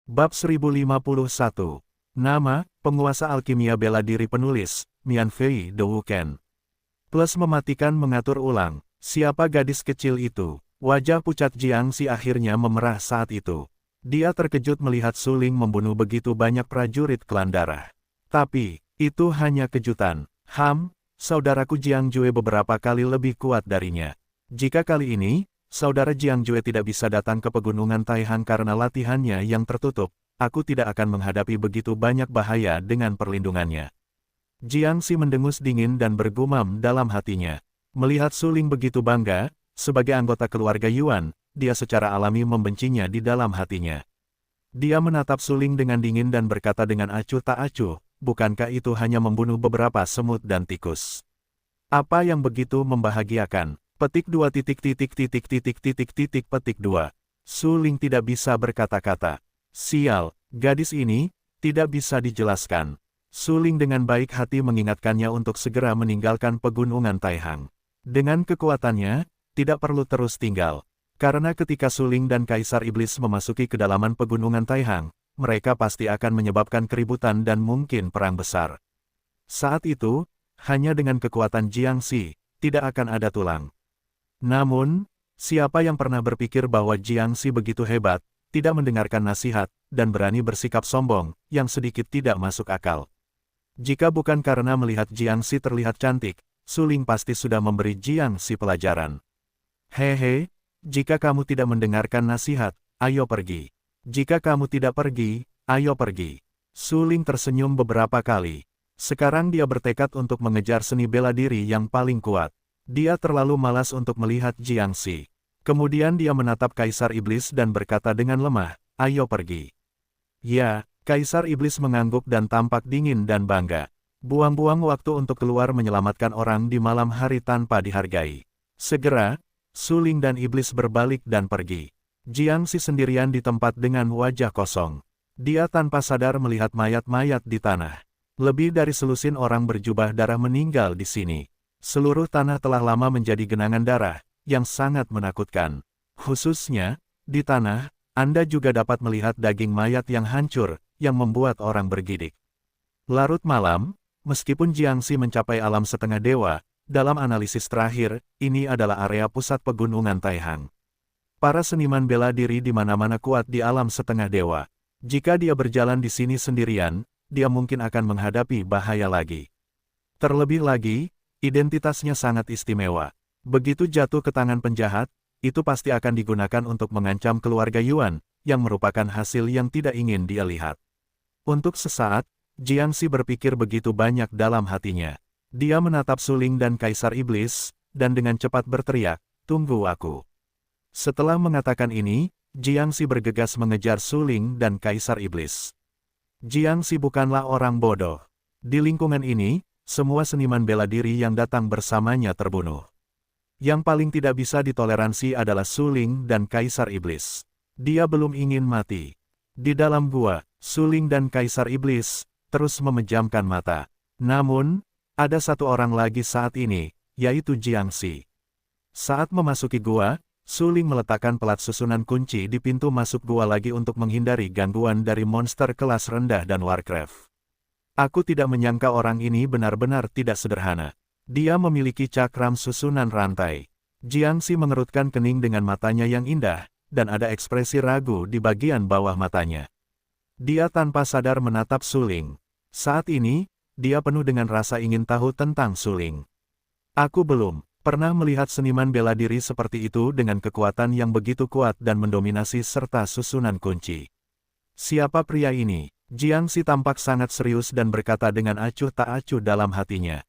Bab 1051. Nama, penguasa alkimia bela diri penulis, Mian Fei De Wuken. Plus mematikan mengatur ulang, siapa gadis kecil itu? Wajah pucat Jiang Si akhirnya memerah saat itu. Dia terkejut melihat Su Ling membunuh begitu banyak prajurit klan darah. Tapi, itu hanya kejutan. Saudaraku Jiang Jue beberapa kali lebih kuat darinya. Jika kali ini, saudara Jiang Jue tidak bisa datang ke pegunungan Taihang karena latihannya yang tertutup, aku tidak akan menghadapi begitu banyak bahaya dengan perlindungannya. Jiang Si mendengus dingin dan bergumam dalam hatinya. Melihat Su Ling begitu bangga, sebagai anggota keluarga Yuan, dia secara alami membencinya di dalam hatinya. Dia menatap Su Ling dengan dingin dan berkata dengan acuh tak acuh, bukankah itu hanya membunuh beberapa semut dan tikus? Apa yang begitu membahagiakan? Petik 2 petik 2. Su Ling tidak bisa berkata-kata. Sial, gadis ini, tidak bisa dijelaskan. Su Ling dengan baik hati mengingatkannya untuk segera meninggalkan pegunungan Taihang. Dengan kekuatannya, tidak perlu terus tinggal. Karena ketika Su Ling dan Kaisar Iblis memasuki kedalaman pegunungan Taihang, mereka pasti akan menyebabkan keributan dan mungkin perang besar. Saat itu, hanya dengan kekuatan Jiang Si, tidak akan ada tulang. Namun, siapa yang pernah berpikir bahwa Jiang Si begitu hebat, tidak mendengarkan nasihat, dan berani bersikap sombong, yang sedikit tidak masuk akal. Jika bukan karena melihat Jiang Si terlihat cantik, Su Ling pasti sudah memberi Jiang Si pelajaran. Hehe, jika kamu tidak mendengarkan nasihat, ayo pergi. Jika kamu tidak pergi, ayo pergi. Su Ling tersenyum beberapa kali. Sekarang dia bertekad untuk mengejar seni bela diri yang paling kuat. Dia terlalu malas untuk melihat Jiang Si. Kemudian dia menatap Kaisar Iblis dan berkata dengan lemah, ayo pergi. Ya, Kaisar Iblis mengangguk dan tampak dingin dan bangga. Buang-buang waktu untuk keluar menyelamatkan orang di malam hari tanpa dihargai. Segera, Su Ling dan Iblis berbalik dan pergi. Jiang Si sendirian di tempat dengan wajah kosong. Dia tanpa sadar melihat mayat-mayat di tanah. Lebih dari selusin orang berjubah darah meninggal di sini. Seluruh tanah telah lama menjadi genangan darah, yang sangat menakutkan. Khususnya, di tanah, Anda juga dapat melihat daging mayat yang hancur, yang membuat orang bergidik. Larut malam, meskipun Jiang Si mencapai alam setengah dewa, dalam analisis terakhir, ini adalah area pusat pegunungan Taihang. Para seniman bela diri di mana-mana kuat di alam setengah dewa. Jika dia berjalan di sini sendirian, dia mungkin akan menghadapi bahaya lagi. Terlebih lagi, identitasnya sangat istimewa. Begitu jatuh ke tangan penjahat, itu pasti akan digunakan untuk mengancam keluarga Yuan, yang merupakan hasil yang tidak ingin dia lihat. Untuk sesaat, Jiang Si berpikir begitu banyak dalam hatinya. Dia menatap Su Ling dan Kaisar Iblis, dan dengan cepat berteriak, tunggu aku. Setelah mengatakan ini, Jiang Si bergegas mengejar Su Ling dan Kaisar Iblis. Jiang Si bukanlah orang bodoh. Di lingkungan ini, semua seniman bela diri yang datang bersamanya terbunuh. Yang paling tidak bisa ditoleransi adalah Su Ling dan Kaisar Iblis. Dia belum ingin mati. Di dalam gua, Su Ling dan Kaisar Iblis terus memejamkan mata. Namun, ada satu orang lagi saat ini, yaitu Jiang Si. Saat memasuki gua, Su Ling meletakkan pelat susunan kunci di pintu masuk gua lagi untuk menghindari gangguan dari monster kelas rendah dan Warcraft. Aku tidak menyangka orang ini benar-benar tidak sederhana. Dia memiliki cakram susunan rantai. Jiang Si mengerutkan kening dengan matanya yang indah, dan ada ekspresi ragu di bagian bawah matanya. Dia tanpa sadar menatap Su Ling. Saat ini, dia penuh dengan rasa ingin tahu tentang Su Ling. Aku belum pernah melihat seniman bela diri seperti itu dengan kekuatan yang begitu kuat dan mendominasi serta susunan kunci. Siapa pria ini? Jiang Si tampak sangat serius dan berkata dengan acuh tak acuh dalam hatinya.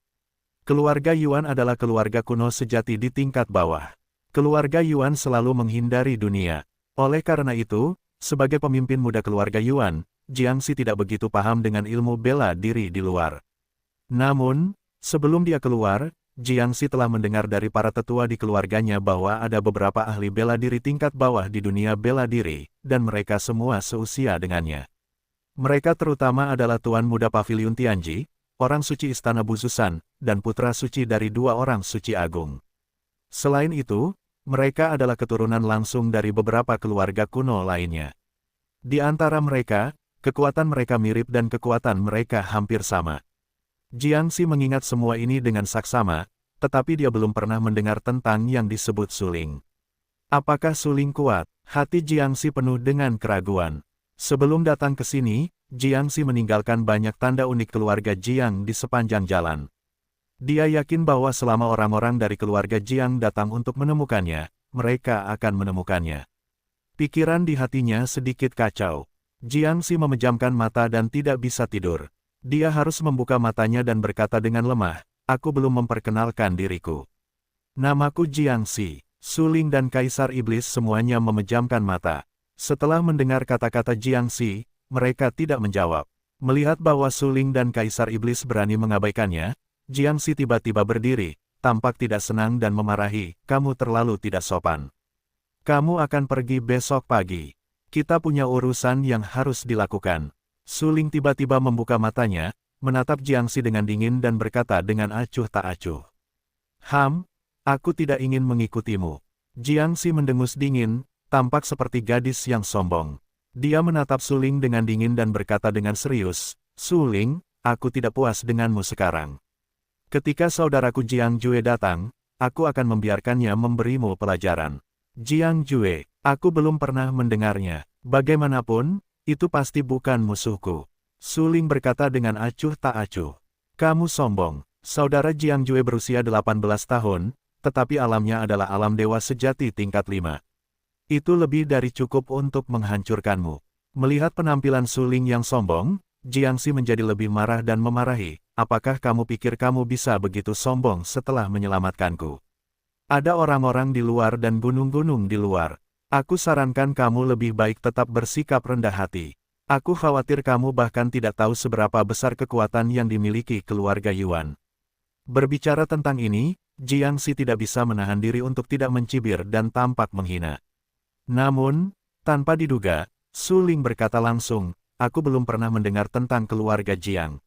Keluarga Yuan adalah keluarga kuno sejati di tingkat bawah. Keluarga Yuan selalu menghindari dunia. Oleh karena itu, sebagai pemimpin muda keluarga Yuan, Jiang Si tidak begitu paham dengan ilmu bela diri di luar. Namun, sebelum dia keluar, Jiang Si telah mendengar dari para tetua di keluarganya bahwa ada beberapa ahli bela diri tingkat bawah di dunia bela diri, dan mereka semua seusia dengannya. Mereka terutama adalah Tuan Muda Paviliun Tianji, orang suci Istana Buzusan, dan putra suci dari 2 orang suci agung. Selain itu, mereka adalah keturunan langsung dari beberapa keluarga kuno lainnya. Di antara mereka, kekuatan mereka mirip dan kekuatan mereka hampir sama. Jiangxi mengingat semua ini dengan saksama, tetapi dia belum pernah mendengar tentang yang disebut suling. Apakah suling kuat? Hati Jiangxi penuh dengan keraguan. Sebelum datang ke sini, Jiangxi meninggalkan banyak tanda unik keluarga Jiang di sepanjang jalan. Dia yakin bahwa selama orang-orang dari keluarga Jiang datang untuk menemukannya, mereka akan menemukannya. Pikiran di hatinya sedikit kacau. Jiangxi memejamkan mata dan tidak bisa tidur. Dia harus membuka matanya dan berkata dengan lemah, "Aku belum memperkenalkan diriku. Namaku Jiangxi." Suling dan Kaisar Iblis semuanya memejamkan mata. Setelah mendengar kata-kata Jiangxi, mereka tidak menjawab. Melihat bahwa Suling dan Kaisar Iblis berani mengabaikannya, Jiangxi tiba-tiba berdiri, tampak tidak senang dan memarahi, "Kamu terlalu tidak sopan. Kamu akan pergi besok pagi. Kita punya urusan yang harus dilakukan." Suling tiba-tiba membuka matanya, menatap Jiangxi dengan dingin dan berkata dengan acuh tak acuh, Aku tidak ingin mengikutimu." Jiangxi mendengus dingin, tampak seperti gadis yang sombong. Dia menatap Suling dengan dingin dan berkata dengan serius, "Suling, aku tidak puas denganmu sekarang. Ketika saudaraku Jiang Jue datang, aku akan membiarkannya memberimu pelajaran." "Jiang Jue, aku belum pernah mendengarnya. Bagaimanapun, itu pasti bukan musuhku." Suling berkata dengan acuh tak acuh. "Kamu sombong." Saudara Jiang Jue berusia 18 tahun, tetapi alamnya adalah alam dewa sejati tingkat 5. Itu lebih dari cukup untuk menghancurkanmu. Melihat penampilan Suling yang sombong, Jiangxi menjadi lebih marah dan memarahi, "Apakah kamu pikir kamu bisa begitu sombong setelah menyelamatkanku? Ada orang-orang di luar dan gunung-gunung di luar. Aku sarankan kamu lebih baik tetap bersikap rendah hati. Aku khawatir kamu bahkan tidak tahu seberapa besar kekuatan yang dimiliki keluarga Yuan." Berbicara tentang ini, Jiangxi tidak bisa menahan diri untuk tidak mencibir dan tampak menghina. Namun, tanpa diduga, Suling berkata langsung, "Aku belum pernah mendengar tentang keluarga Jiang."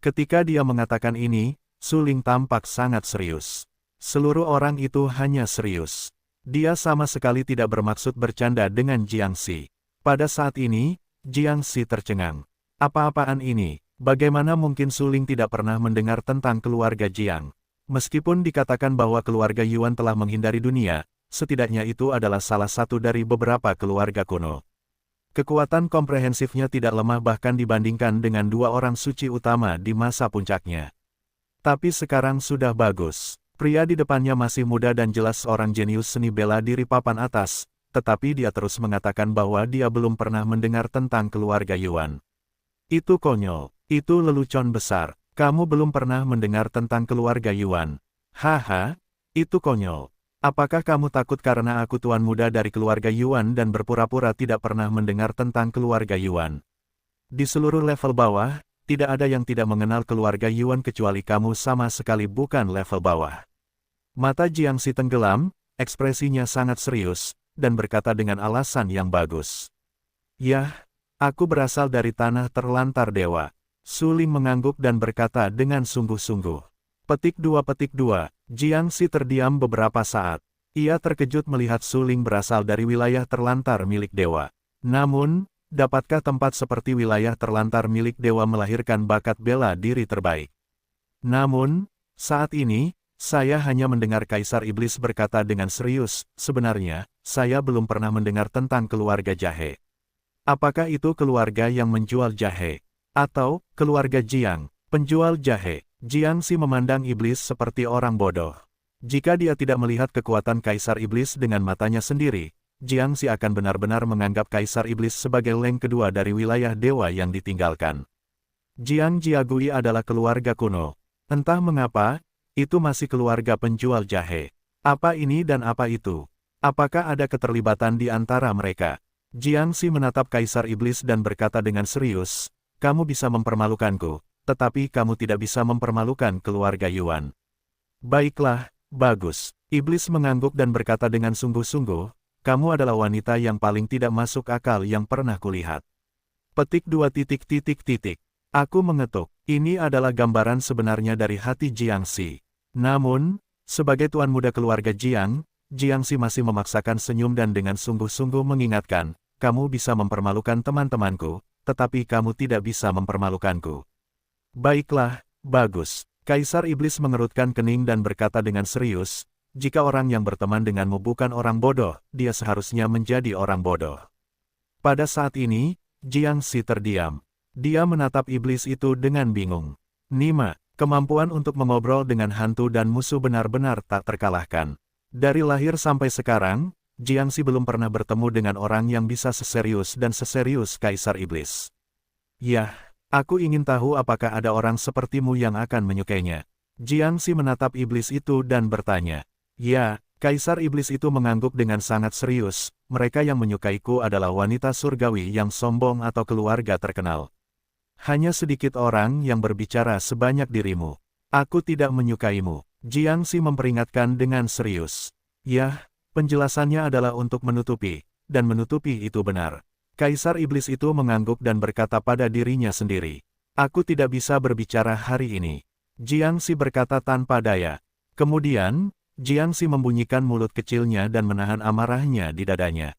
Ketika dia mengatakan ini, Suling tampak sangat serius. Seluruh orang itu hanya serius. Dia sama sekali tidak bermaksud bercanda dengan Jiangxi. Pada saat ini, Jiangxi tercengang. Apa-apaan ini? Bagaimana mungkin Suling tidak pernah mendengar tentang keluarga Jiang? Meskipun dikatakan bahwa keluarga Yuan telah menghindari dunia, setidaknya itu adalah salah satu dari beberapa keluarga kuno. Kekuatan komprehensifnya tidak lemah bahkan dibandingkan dengan dua orang suci utama di masa puncaknya. Tapi sekarang sudah bagus. Pria di depannya masih muda dan jelas seorang jenius seni bela diri papan atas, tetapi dia terus mengatakan bahwa dia belum pernah mendengar tentang keluarga Yuan. Itu konyol, itu lelucon besar. Kamu belum pernah mendengar tentang keluarga Yuan. Haha, itu konyol. Apakah kamu takut karena aku tuan muda dari keluarga Yuan dan berpura-pura tidak pernah mendengar tentang keluarga Yuan? Di seluruh level bawah, tidak ada yang tidak mengenal keluarga Yuan kecuali kamu sama sekali bukan level bawah. Mata Jiangxi tenggelam, ekspresinya sangat serius, dan berkata dengan alasan yang bagus. "Yah, aku berasal dari tanah terlantar dewa." Suling mengangguk dan berkata dengan sungguh-sungguh. Petik 2. Jiangxi terdiam beberapa saat. Ia terkejut melihat Suling berasal dari wilayah terlantar milik dewa. Namun, dapatkah tempat seperti wilayah terlantar milik dewa melahirkan bakat bela diri terbaik? Namun, saat ini, saya hanya mendengar Kaisar Iblis berkata dengan serius, "Sebenarnya, saya belum pernah mendengar tentang keluarga jahe. Apakah itu keluarga yang menjual jahe? Atau, keluarga Jiang, penjual jahe?" Jiangxi memandang iblis seperti orang bodoh. Jika dia tidak melihat kekuatan Kaisar Iblis dengan matanya sendiri, Jiangxi akan benar-benar menganggap Kaisar Iblis sebagai leng kedua dari wilayah dewa yang ditinggalkan. Jiang Jiagui adalah keluarga kuno. Entah mengapa, itu masih keluarga penjual jahe. Apa ini dan apa itu? Apakah ada keterlibatan di antara mereka? Jiangxi menatap Kaisar Iblis dan berkata dengan serius, "Kamu bisa mempermalukanku, tetapi kamu tidak bisa mempermalukan keluarga Yuan." "Baiklah, bagus." Iblis mengangguk dan berkata dengan sungguh-sungguh, "Kamu adalah wanita yang paling tidak masuk akal yang pernah kulihat." Petik 2. Aku mengetuk. Ini adalah gambaran sebenarnya dari hati Jiangxi. Namun, sebagai tuan muda keluarga Jiang, Jiangxi masih memaksakan senyum dan dengan sungguh-sungguh mengingatkan, kamu bisa mempermalukan teman-temanku, tetapi kamu tidak bisa mempermalukanku. Baiklah, bagus. Kaisar Iblis mengerutkan kening dan berkata dengan serius, jika orang yang berteman denganmu bukan orang bodoh, dia seharusnya menjadi orang bodoh. Pada saat ini, Jiangxi terdiam. Dia menatap iblis itu dengan bingung. Nima, kemampuan untuk mengobrol dengan hantu dan musuh benar-benar tak terkalahkan. Dari lahir sampai sekarang, Jiangxi belum pernah bertemu dengan orang yang bisa seserius dan seserius Kaisar Iblis. Yah, aku ingin tahu apakah ada orang sepertimu yang akan menyukainya. Jiangxi menatap iblis itu dan bertanya. Ya, Kaisar Iblis itu mengangguk dengan sangat serius, mereka yang menyukaiku adalah wanita surgawi yang sombong atau keluarga terkenal. Hanya sedikit orang yang berbicara sebanyak dirimu. Aku tidak menyukaimu. Jiangxi memperingatkan dengan serius. Yah, penjelasannya adalah untuk menutupi, dan menutupi itu benar. Kaisar Iblis itu mengangguk dan berkata pada dirinya sendiri. Aku tidak bisa berbicara hari ini. Jiangxi berkata tanpa daya. Kemudian, Jiangxi membunyikan mulut kecilnya dan menahan amarahnya di dadanya.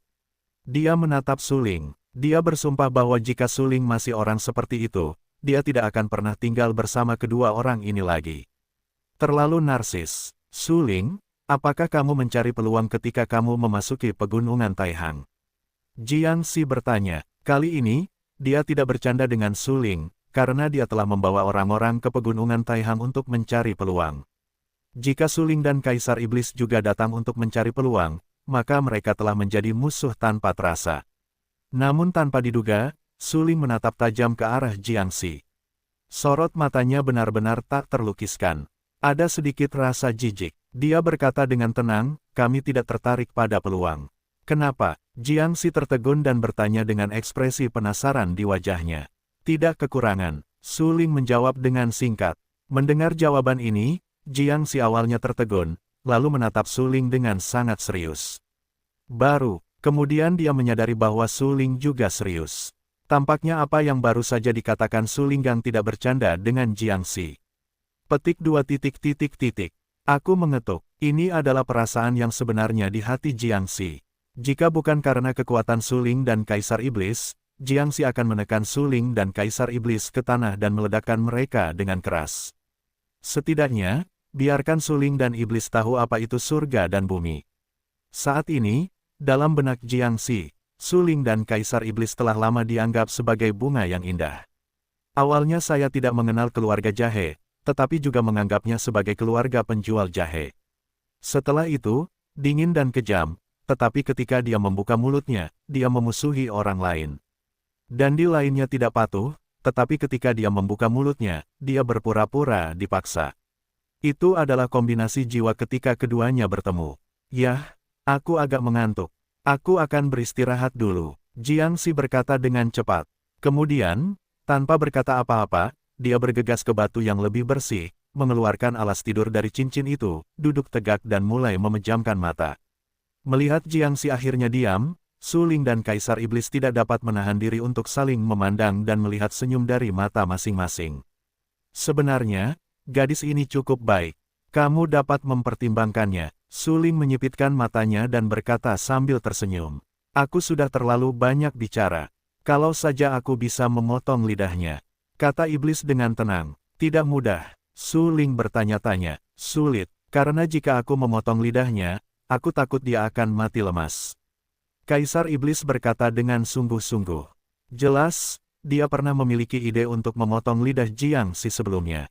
Dia menatap Suling. Dia bersumpah bahwa jika Suling masih orang seperti itu, dia tidak akan pernah tinggal bersama kedua orang ini lagi. Terlalu narsis. Suling, apakah kamu mencari peluang ketika kamu memasuki pegunungan Taihang? Jiangxi bertanya. Kali ini, dia tidak bercanda dengan Suling, karena dia telah membawa orang-orang ke pegunungan Taihang untuk mencari peluang. Jika Suling dan Kaisar Iblis juga datang untuk mencari peluang, maka mereka telah menjadi musuh tanpa terasa. Namun tanpa diduga, Suling menatap tajam ke arah Jiangxi. Sorot matanya benar-benar tak terlukiskan. Ada sedikit rasa jijik. Dia berkata dengan tenang, kami tidak tertarik pada peluang. Kenapa? Jiangxi tertegun dan bertanya dengan ekspresi penasaran di wajahnya. Tidak kekurangan. Suling menjawab dengan singkat. Mendengar jawaban ini, Jiangxi awalnya tertegun, lalu menatap Suling dengan sangat serius. Kemudian dia menyadari bahwa Suling juga serius. Tampaknya apa yang baru saja dikatakan Sulinggang tidak bercanda dengan Jiangxi. Petik 2. Aku mengetuk. Ini adalah perasaan yang sebenarnya di hati Jiangxi. Jika bukan karena kekuatan Suling dan Kaisar Iblis, Jiangxi akan menekan Suling dan Kaisar Iblis ke tanah dan meledakkan mereka dengan keras. Setidaknya, biarkan Suling dan Iblis tahu apa itu surga dan bumi. Saat ini, dalam benak Jiangxi, Suling dan Kaisar Iblis telah lama dianggap sebagai bunga yang indah. Awalnya saya tidak mengenal keluarga jahe, tetapi juga menganggapnya sebagai keluarga penjual jahe. Setelah itu, dingin dan kejam, tetapi ketika dia membuka mulutnya, dia memusuhi orang lain. Dandi lainnya tidak patuh, tetapi ketika dia membuka mulutnya, dia berpura-pura dipaksa. Itu adalah kombinasi jiwa ketika keduanya bertemu. Yah, aku agak mengantuk. Aku akan beristirahat dulu. Jiangxi berkata dengan cepat. Kemudian, tanpa berkata apa-apa, dia bergegas ke batu yang lebih bersih, mengeluarkan alas tidur dari cincin itu, duduk tegak dan mulai memejamkan mata. Melihat Jiangxi akhirnya diam, Suling dan Kaisar Iblis tidak dapat menahan diri untuk saling memandang dan melihat senyum dari mata masing-masing. Sebenarnya, gadis ini cukup baik. Kamu dapat mempertimbangkannya. Suling menyipitkan matanya dan berkata sambil tersenyum. Aku sudah terlalu banyak bicara. Kalau saja aku bisa memotong lidahnya. Kata iblis dengan tenang. Tidak mudah. Suling bertanya-tanya. Sulit, karena jika aku memotong lidahnya, aku takut dia akan mati lemas. Kaisar Iblis berkata dengan sungguh-sungguh. Jelas, dia pernah memiliki ide untuk memotong lidah Jiangxi sebelumnya.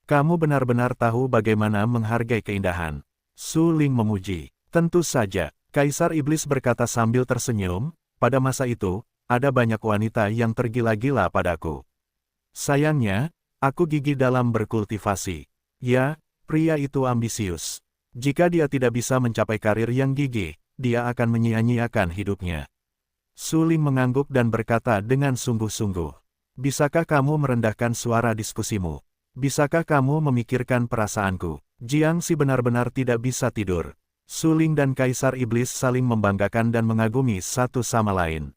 Kamu benar-benar tahu bagaimana menghargai keindahan. Suling memuji. Tentu saja, Kaisar Iblis berkata sambil tersenyum, pada masa itu, ada banyak wanita yang tergila-gila padaku. Sayangnya, aku gigih dalam berkultivasi. Ya, pria itu ambisius. Jika dia tidak bisa mencapai karir yang gigih, dia akan menyia-nyiakan hidupnya. Suling mengangguk dan berkata dengan sungguh-sungguh. Bisakah kamu merendahkan suara diskusimu? Bisakah kamu memikirkan perasaanku? Jiangxi benar-benar tidak bisa tidur. Suling dan Kaisar Iblis saling membanggakan dan mengagumi satu sama lain.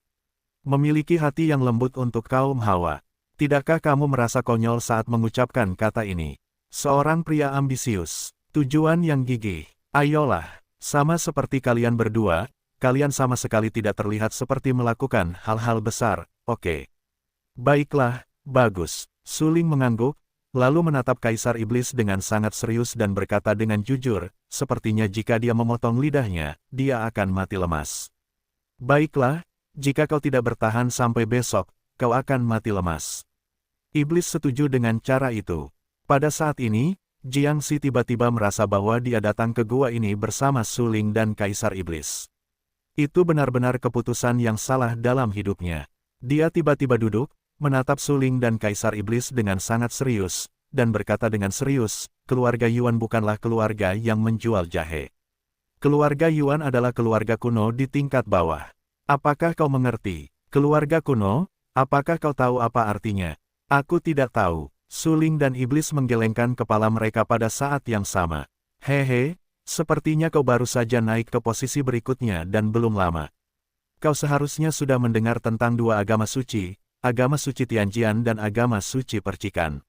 Memiliki hati yang lembut untuk kaum Hawa. Tidakkah kamu merasa konyol saat mengucapkan kata ini? Seorang pria ambisius, tujuan yang gigih. Ayolah, sama seperti kalian berdua, kalian sama sekali tidak terlihat seperti melakukan hal-hal besar, oke. Baiklah, bagus. Suling mengangguk, lalu menatap Kaisar Iblis dengan sangat serius dan berkata dengan jujur, sepertinya jika dia memotong lidahnya, dia akan mati lemas. Baiklah, jika kau tidak bertahan sampai besok, kau akan mati lemas. Iblis setuju dengan cara itu. Pada saat ini, Jiangxi tiba-tiba merasa bahwa dia datang ke gua ini bersama Suling dan Kaisar Iblis. Itu benar-benar keputusan yang salah dalam hidupnya. Dia tiba-tiba duduk, menatap Suling dan Kaisar Iblis dengan sangat serius, dan berkata dengan serius, keluarga Yuan bukanlah keluarga yang menjual jahe. Keluarga Yuan adalah keluarga kuno di tingkat bawah. Apakah kau mengerti? Keluarga kuno? Apakah kau tahu apa artinya? Aku tidak tahu. Suling dan Iblis menggelengkan kepala mereka pada saat yang sama. Hehe, sepertinya kau baru saja naik ke posisi berikutnya dan belum lama. Kau seharusnya sudah mendengar tentang dua agama suci Tianjian dan agama suci percikan.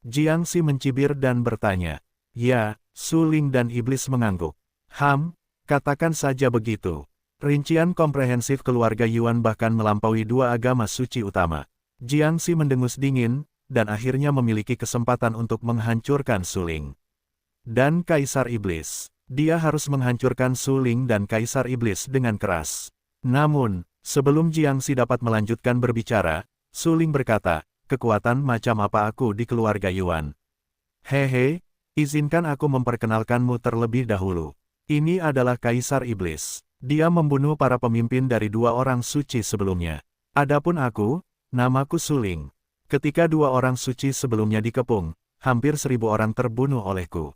Jiangxi mencibir dan bertanya. Ya, Suling dan Iblis mengangguk. Katakan saja begitu. Rincian komprehensif keluarga Yuan bahkan melampaui dua agama suci utama. Jiangxi mendengus dingin, dan akhirnya memiliki kesempatan untuk menghancurkan Suling dan Kaisar Iblis. Dia harus menghancurkan Suling dan Kaisar Iblis dengan keras. Namun, sebelum Jiangxi dapat melanjutkan berbicara, Suling berkata, kekuatan macam apa aku di keluarga Yuan? Hehe, izinkan aku memperkenalkanmu terlebih dahulu. Ini adalah Kaisar Iblis. Dia membunuh para pemimpin dari dua orang suci sebelumnya. Adapun aku, namaku Suling. Ketika dua orang suci sebelumnya dikepung, hampir 1000 orang terbunuh olehku.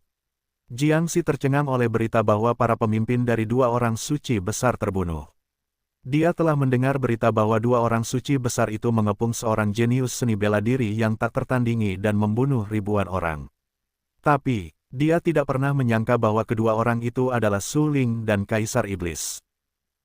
Jiangxi tercengang oleh berita bahwa para pemimpin dari dua orang suci besar terbunuh. Dia telah mendengar berita bahwa dua orang suci besar itu mengepung seorang jenius seni bela diri yang tak tertandingi dan membunuh ribuan orang. Tapi, dia tidak pernah menyangka bahwa kedua orang itu adalah Suling dan Kaisar Iblis.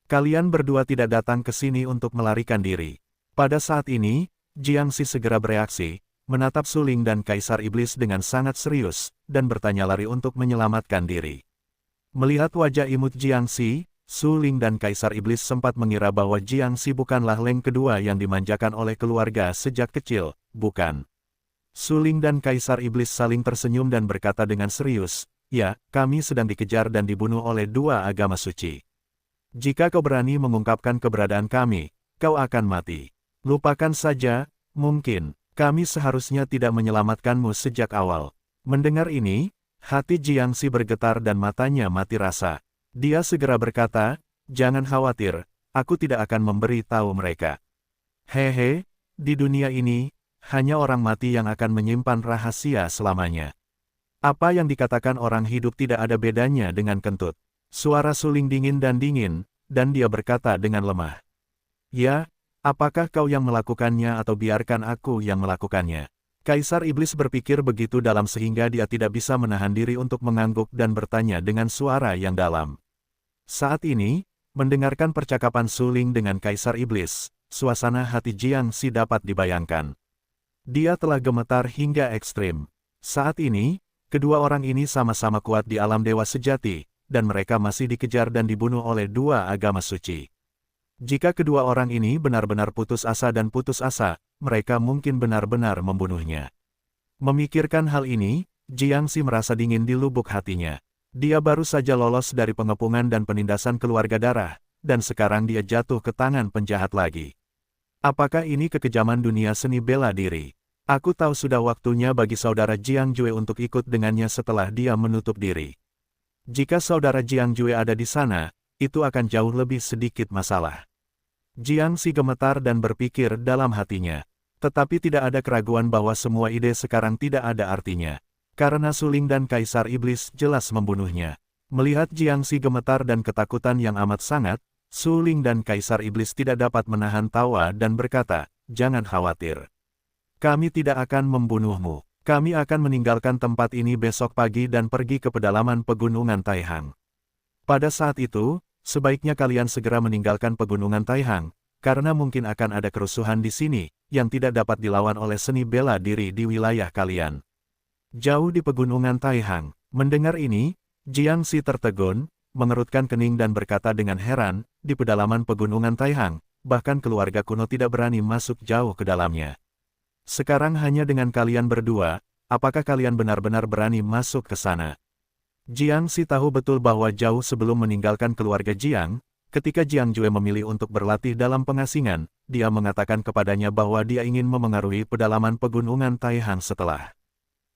Kalian berdua tidak datang ke sini untuk melarikan diri. Pada saat ini, Jiangxi segera bereaksi, menatap Suling dan Kaisar Iblis dengan sangat serius, dan bertanya lari untuk menyelamatkan diri. Melihat wajah imut Jiangxi, Suling dan Kaisar Iblis sempat mengira bahwa Jiangxi bukanlah Leng kedua yang dimanjakan oleh keluarga sejak kecil, bukan. Suling dan Kaisar Iblis saling tersenyum dan berkata dengan serius, ya, kami sedang dikejar dan dibunuh oleh dua agama suci. Jika kau berani mengungkapkan keberadaan kami, kau akan mati. Lupakan saja, mungkin, kami seharusnya tidak menyelamatkanmu sejak awal. Mendengar ini, hati Jiangxi bergetar dan matanya mati rasa. Dia segera berkata, jangan khawatir, aku tidak akan memberi tahu mereka. Hehe, di dunia ini, hanya orang mati yang akan menyimpan rahasia selamanya. Apa yang dikatakan orang hidup tidak ada bedanya dengan kentut. Suara Suling dingin, dan dia berkata dengan lemah. Ya, apakah kau yang melakukannya atau biarkan aku yang melakukannya? Kaisar Iblis berpikir begitu dalam sehingga dia tidak bisa menahan diri untuk mengangguk dan bertanya dengan suara yang dalam. Saat ini, mendengarkan percakapan Suling dengan Kaisar Iblis, suasana hati Jiangxi dapat dibayangkan. Dia telah gemetar hingga ekstrim. Saat ini, kedua orang ini sama-sama kuat di alam dewa sejati, dan mereka masih dikejar dan dibunuh oleh dua agama suci. Jika kedua orang ini benar-benar putus asa, mereka mungkin benar-benar membunuhnya. Memikirkan hal ini, Jiangxi merasa dingin di lubuk hatinya. Dia baru saja lolos dari pengepungan dan penindasan keluarga darah, dan sekarang dia jatuh ke tangan penjahat lagi. Apakah ini kekejaman dunia seni bela diri? Aku tahu sudah waktunya bagi saudara Jiang Jue untuk ikut dengannya setelah dia menutup diri. Jika saudara Jiang Jue ada di sana, itu akan jauh lebih sedikit masalah. Jiangxi gemetar dan berpikir dalam hatinya. Tetapi tidak ada keraguan bahwa semua ide sekarang tidak ada artinya. Karena Suling dan Kaisar Iblis jelas membunuhnya. Melihat Jiangxi gemetar dan ketakutan yang amat sangat, Suling dan Kaisar Iblis tidak dapat menahan tawa dan berkata, jangan khawatir. Kami tidak akan membunuhmu. Kami akan meninggalkan tempat ini besok pagi dan pergi ke pedalaman pegunungan Taihang. Pada saat itu, sebaiknya kalian segera meninggalkan pegunungan Taihang, karena mungkin akan ada kerusuhan di sini, yang tidak dapat dilawan oleh seni bela diri di wilayah kalian. Jauh di pegunungan Taihang, mendengar ini, Jiangxi tertegun, mengerutkan kening dan berkata dengan heran, di pedalaman pegunungan Taihang, bahkan keluarga kuno tidak berani masuk jauh ke dalamnya. Sekarang hanya dengan kalian berdua, apakah kalian benar-benar berani masuk ke sana? Jiang Xi tahu betul bahwa jauh sebelum meninggalkan keluarga Jiang, ketika Jiang Jue memilih untuk berlatih dalam pengasingan, dia mengatakan kepadanya bahwa dia ingin memengaruhi pedalaman pegunungan Taihang setelah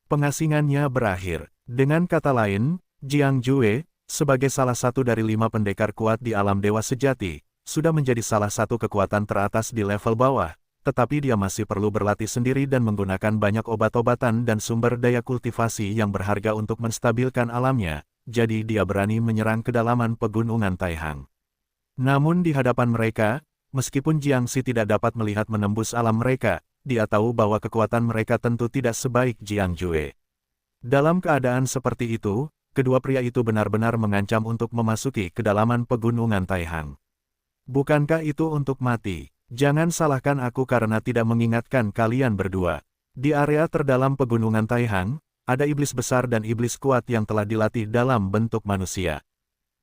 pengasingannya berakhir. Dengan kata lain, Jiang Jue, sebagai salah satu dari 5 pendekar kuat di alam dewa sejati, sudah menjadi salah satu kekuatan teratas di level bawah, tetapi dia masih perlu berlatih sendiri dan menggunakan banyak obat-obatan dan sumber daya kultivasi yang berharga untuk menstabilkan alamnya, jadi dia berani menyerang kedalaman pegunungan Taihang. Namun di hadapan mereka, meskipun Jiang Xi tidak dapat melihat menembus alam mereka, dia tahu bahwa kekuatan mereka tentu tidak sebaik Jiang Jue. Dalam keadaan seperti itu, kedua pria itu benar-benar mengancam untuk memasuki kedalaman pegunungan Taihang. Bukankah itu untuk mati? Jangan salahkan aku karena tidak mengingatkan kalian berdua. Di area terdalam pegunungan Taihang, ada iblis besar dan iblis kuat yang telah dilatih dalam bentuk manusia.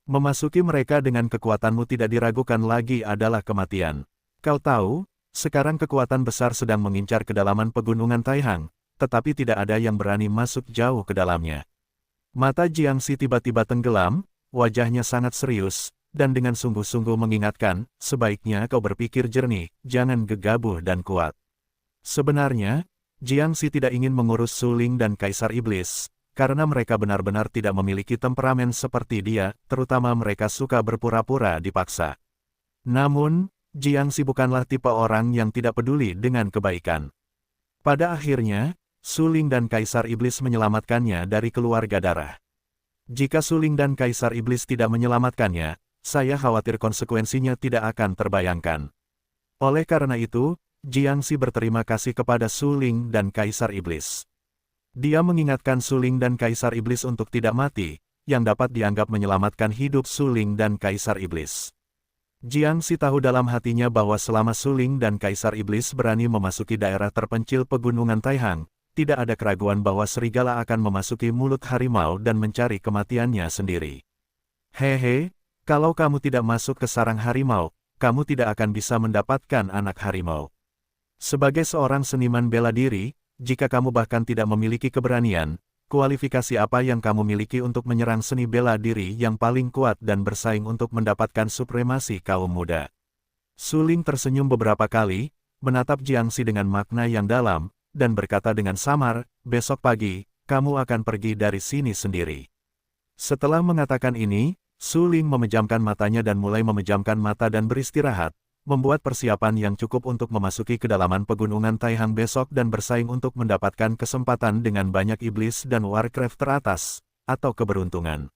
Memasuki mereka dengan kekuatanmu tidak diragukan lagi adalah kematian. Kau tahu, sekarang kekuatan besar sedang mengincar kedalaman pegunungan Taihang, tetapi tidak ada yang berani masuk jauh ke dalamnya. Mata Jiang Xi tiba-tiba tenggelam, wajahnya sangat serius, dan dengan sungguh-sungguh mengingatkan, sebaiknya kau berpikir jernih, jangan gegabah dan kuat. Sebenarnya, Jiang Xi tidak ingin mengurus Su Ling dan Kaisar Iblis, karena mereka benar-benar tidak memiliki temperamen seperti dia, terutama mereka suka berpura-pura dipaksa. Namun, Jiang Xi bukanlah tipe orang yang tidak peduli dengan kebaikan. Pada akhirnya, Su Ling dan Kaisar Iblis menyelamatkannya dari keluarga darah. Jika Su Ling dan Kaisar Iblis tidak menyelamatkannya, saya khawatir konsekuensinya tidak akan terbayangkan. Oleh karena itu, Jiang Xi berterima kasih kepada Su Ling dan Kaisar Iblis. Dia mengingatkan Su Ling dan Kaisar Iblis untuk tidak mati, yang dapat dianggap menyelamatkan hidup Su Ling dan Kaisar Iblis. Jiang Xi tahu dalam hatinya bahwa selama Su Ling dan Kaisar Iblis berani memasuki daerah terpencil pegunungan Taihang, tidak ada keraguan bahwa serigala akan memasuki mulut harimau dan mencari kematiannya sendiri. Hehe, kalau kamu tidak masuk ke sarang harimau, kamu tidak akan bisa mendapatkan anak harimau. Sebagai seorang seniman bela diri, jika kamu bahkan tidak memiliki keberanian, kualifikasi apa yang kamu miliki untuk menyerang seni bela diri yang paling kuat dan bersaing untuk mendapatkan supremasi kaum muda? Su Ling tersenyum beberapa kali, menatap Jiang Xi dengan makna yang dalam, dan berkata dengan samar, besok pagi, kamu akan pergi dari sini sendiri. Setelah mengatakan ini, Su Ling memejamkan matanya dan mulai memejamkan mata dan beristirahat, membuat persiapan yang cukup untuk memasuki kedalaman pegunungan Taihang besok dan bersaing untuk mendapatkan kesempatan dengan banyak iblis dan warcraft teratas, atau keberuntungan.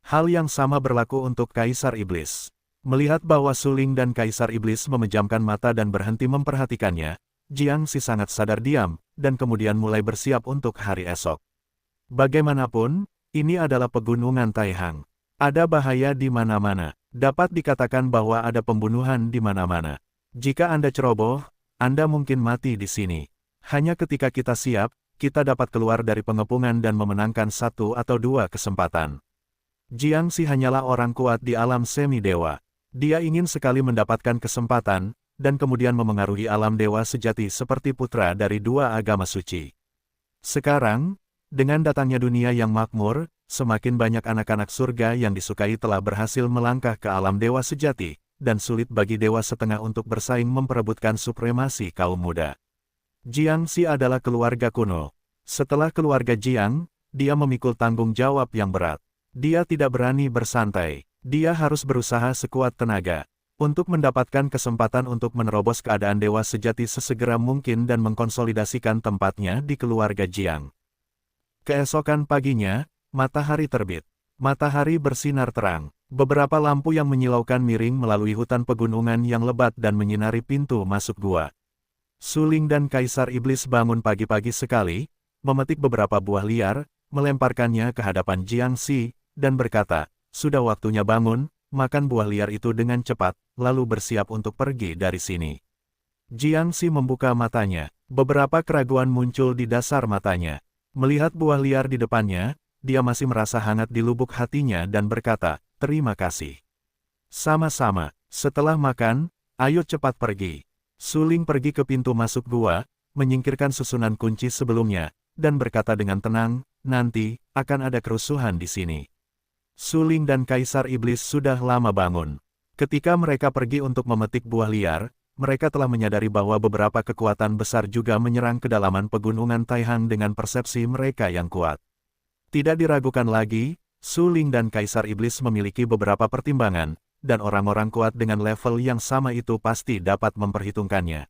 Hal yang sama berlaku untuk Kaisar Iblis. Melihat bahwa Su Ling dan Kaisar Iblis memejamkan mata dan berhenti memperhatikannya, Jiang Xi sangat sadar diam, dan kemudian mulai bersiap untuk hari esok. Bagaimanapun, ini adalah pegunungan Taihang. Ada bahaya di mana-mana. Dapat dikatakan bahwa ada pembunuhan di mana-mana. Jika Anda ceroboh, Anda mungkin mati di sini. Hanya ketika kita siap, kita dapat keluar dari pengepungan dan memenangkan 1 atau 2 kesempatan. Jiang Xi hanyalah orang kuat di alam semi-dewa. Dia ingin sekali mendapatkan kesempatan, dan kemudian memengaruhi alam dewa sejati seperti putra dari 2 agama suci. Sekarang, dengan datangnya dunia yang makmur, semakin banyak anak-anak surga yang disukai telah berhasil melangkah ke alam dewa sejati, dan sulit bagi dewa setengah untuk bersaing memperebutkan supremasi kaum muda. Jiang Xi adalah keluarga kuno. Setelah keluarga Jiang, dia memikul tanggung jawab yang berat. Dia tidak berani bersantai. Dia harus berusaha sekuat tenaga untuk mendapatkan kesempatan untuk menerobos keadaan dewa sejati sesegera mungkin dan mengkonsolidasikan tempatnya di keluarga Jiang. Keesokan paginya, matahari terbit. Matahari bersinar terang. Beberapa lampu yang menyilaukan miring melalui hutan pegunungan yang lebat dan menyinari pintu masuk gua. Su Ling dan Kaisar Iblis bangun pagi-pagi sekali, memetik beberapa buah liar, melemparkannya ke hadapan Jiang Xi, dan berkata, sudah waktunya bangun, makan buah liar itu dengan cepat, lalu bersiap untuk pergi dari sini. Jiang Xi membuka matanya. Beberapa keraguan muncul di dasar matanya. Melihat buah liar di depannya, dia masih merasa hangat di lubuk hatinya dan berkata, terima kasih. Sama-sama, setelah makan, ayo cepat pergi. Suling pergi ke pintu masuk gua, menyingkirkan susunan kunci sebelumnya, dan berkata dengan tenang, nanti, akan ada kerusuhan di sini. Suling dan Kaisar Iblis sudah lama bangun. Ketika mereka pergi untuk memetik buah liar, mereka telah menyadari bahwa beberapa kekuatan besar juga menyerang kedalaman pegunungan Taihang dengan persepsi mereka yang kuat. Tidak diragukan lagi, Suling dan Kaisar Iblis memiliki beberapa pertimbangan, dan orang-orang kuat dengan level yang sama itu pasti dapat memperhitungkannya.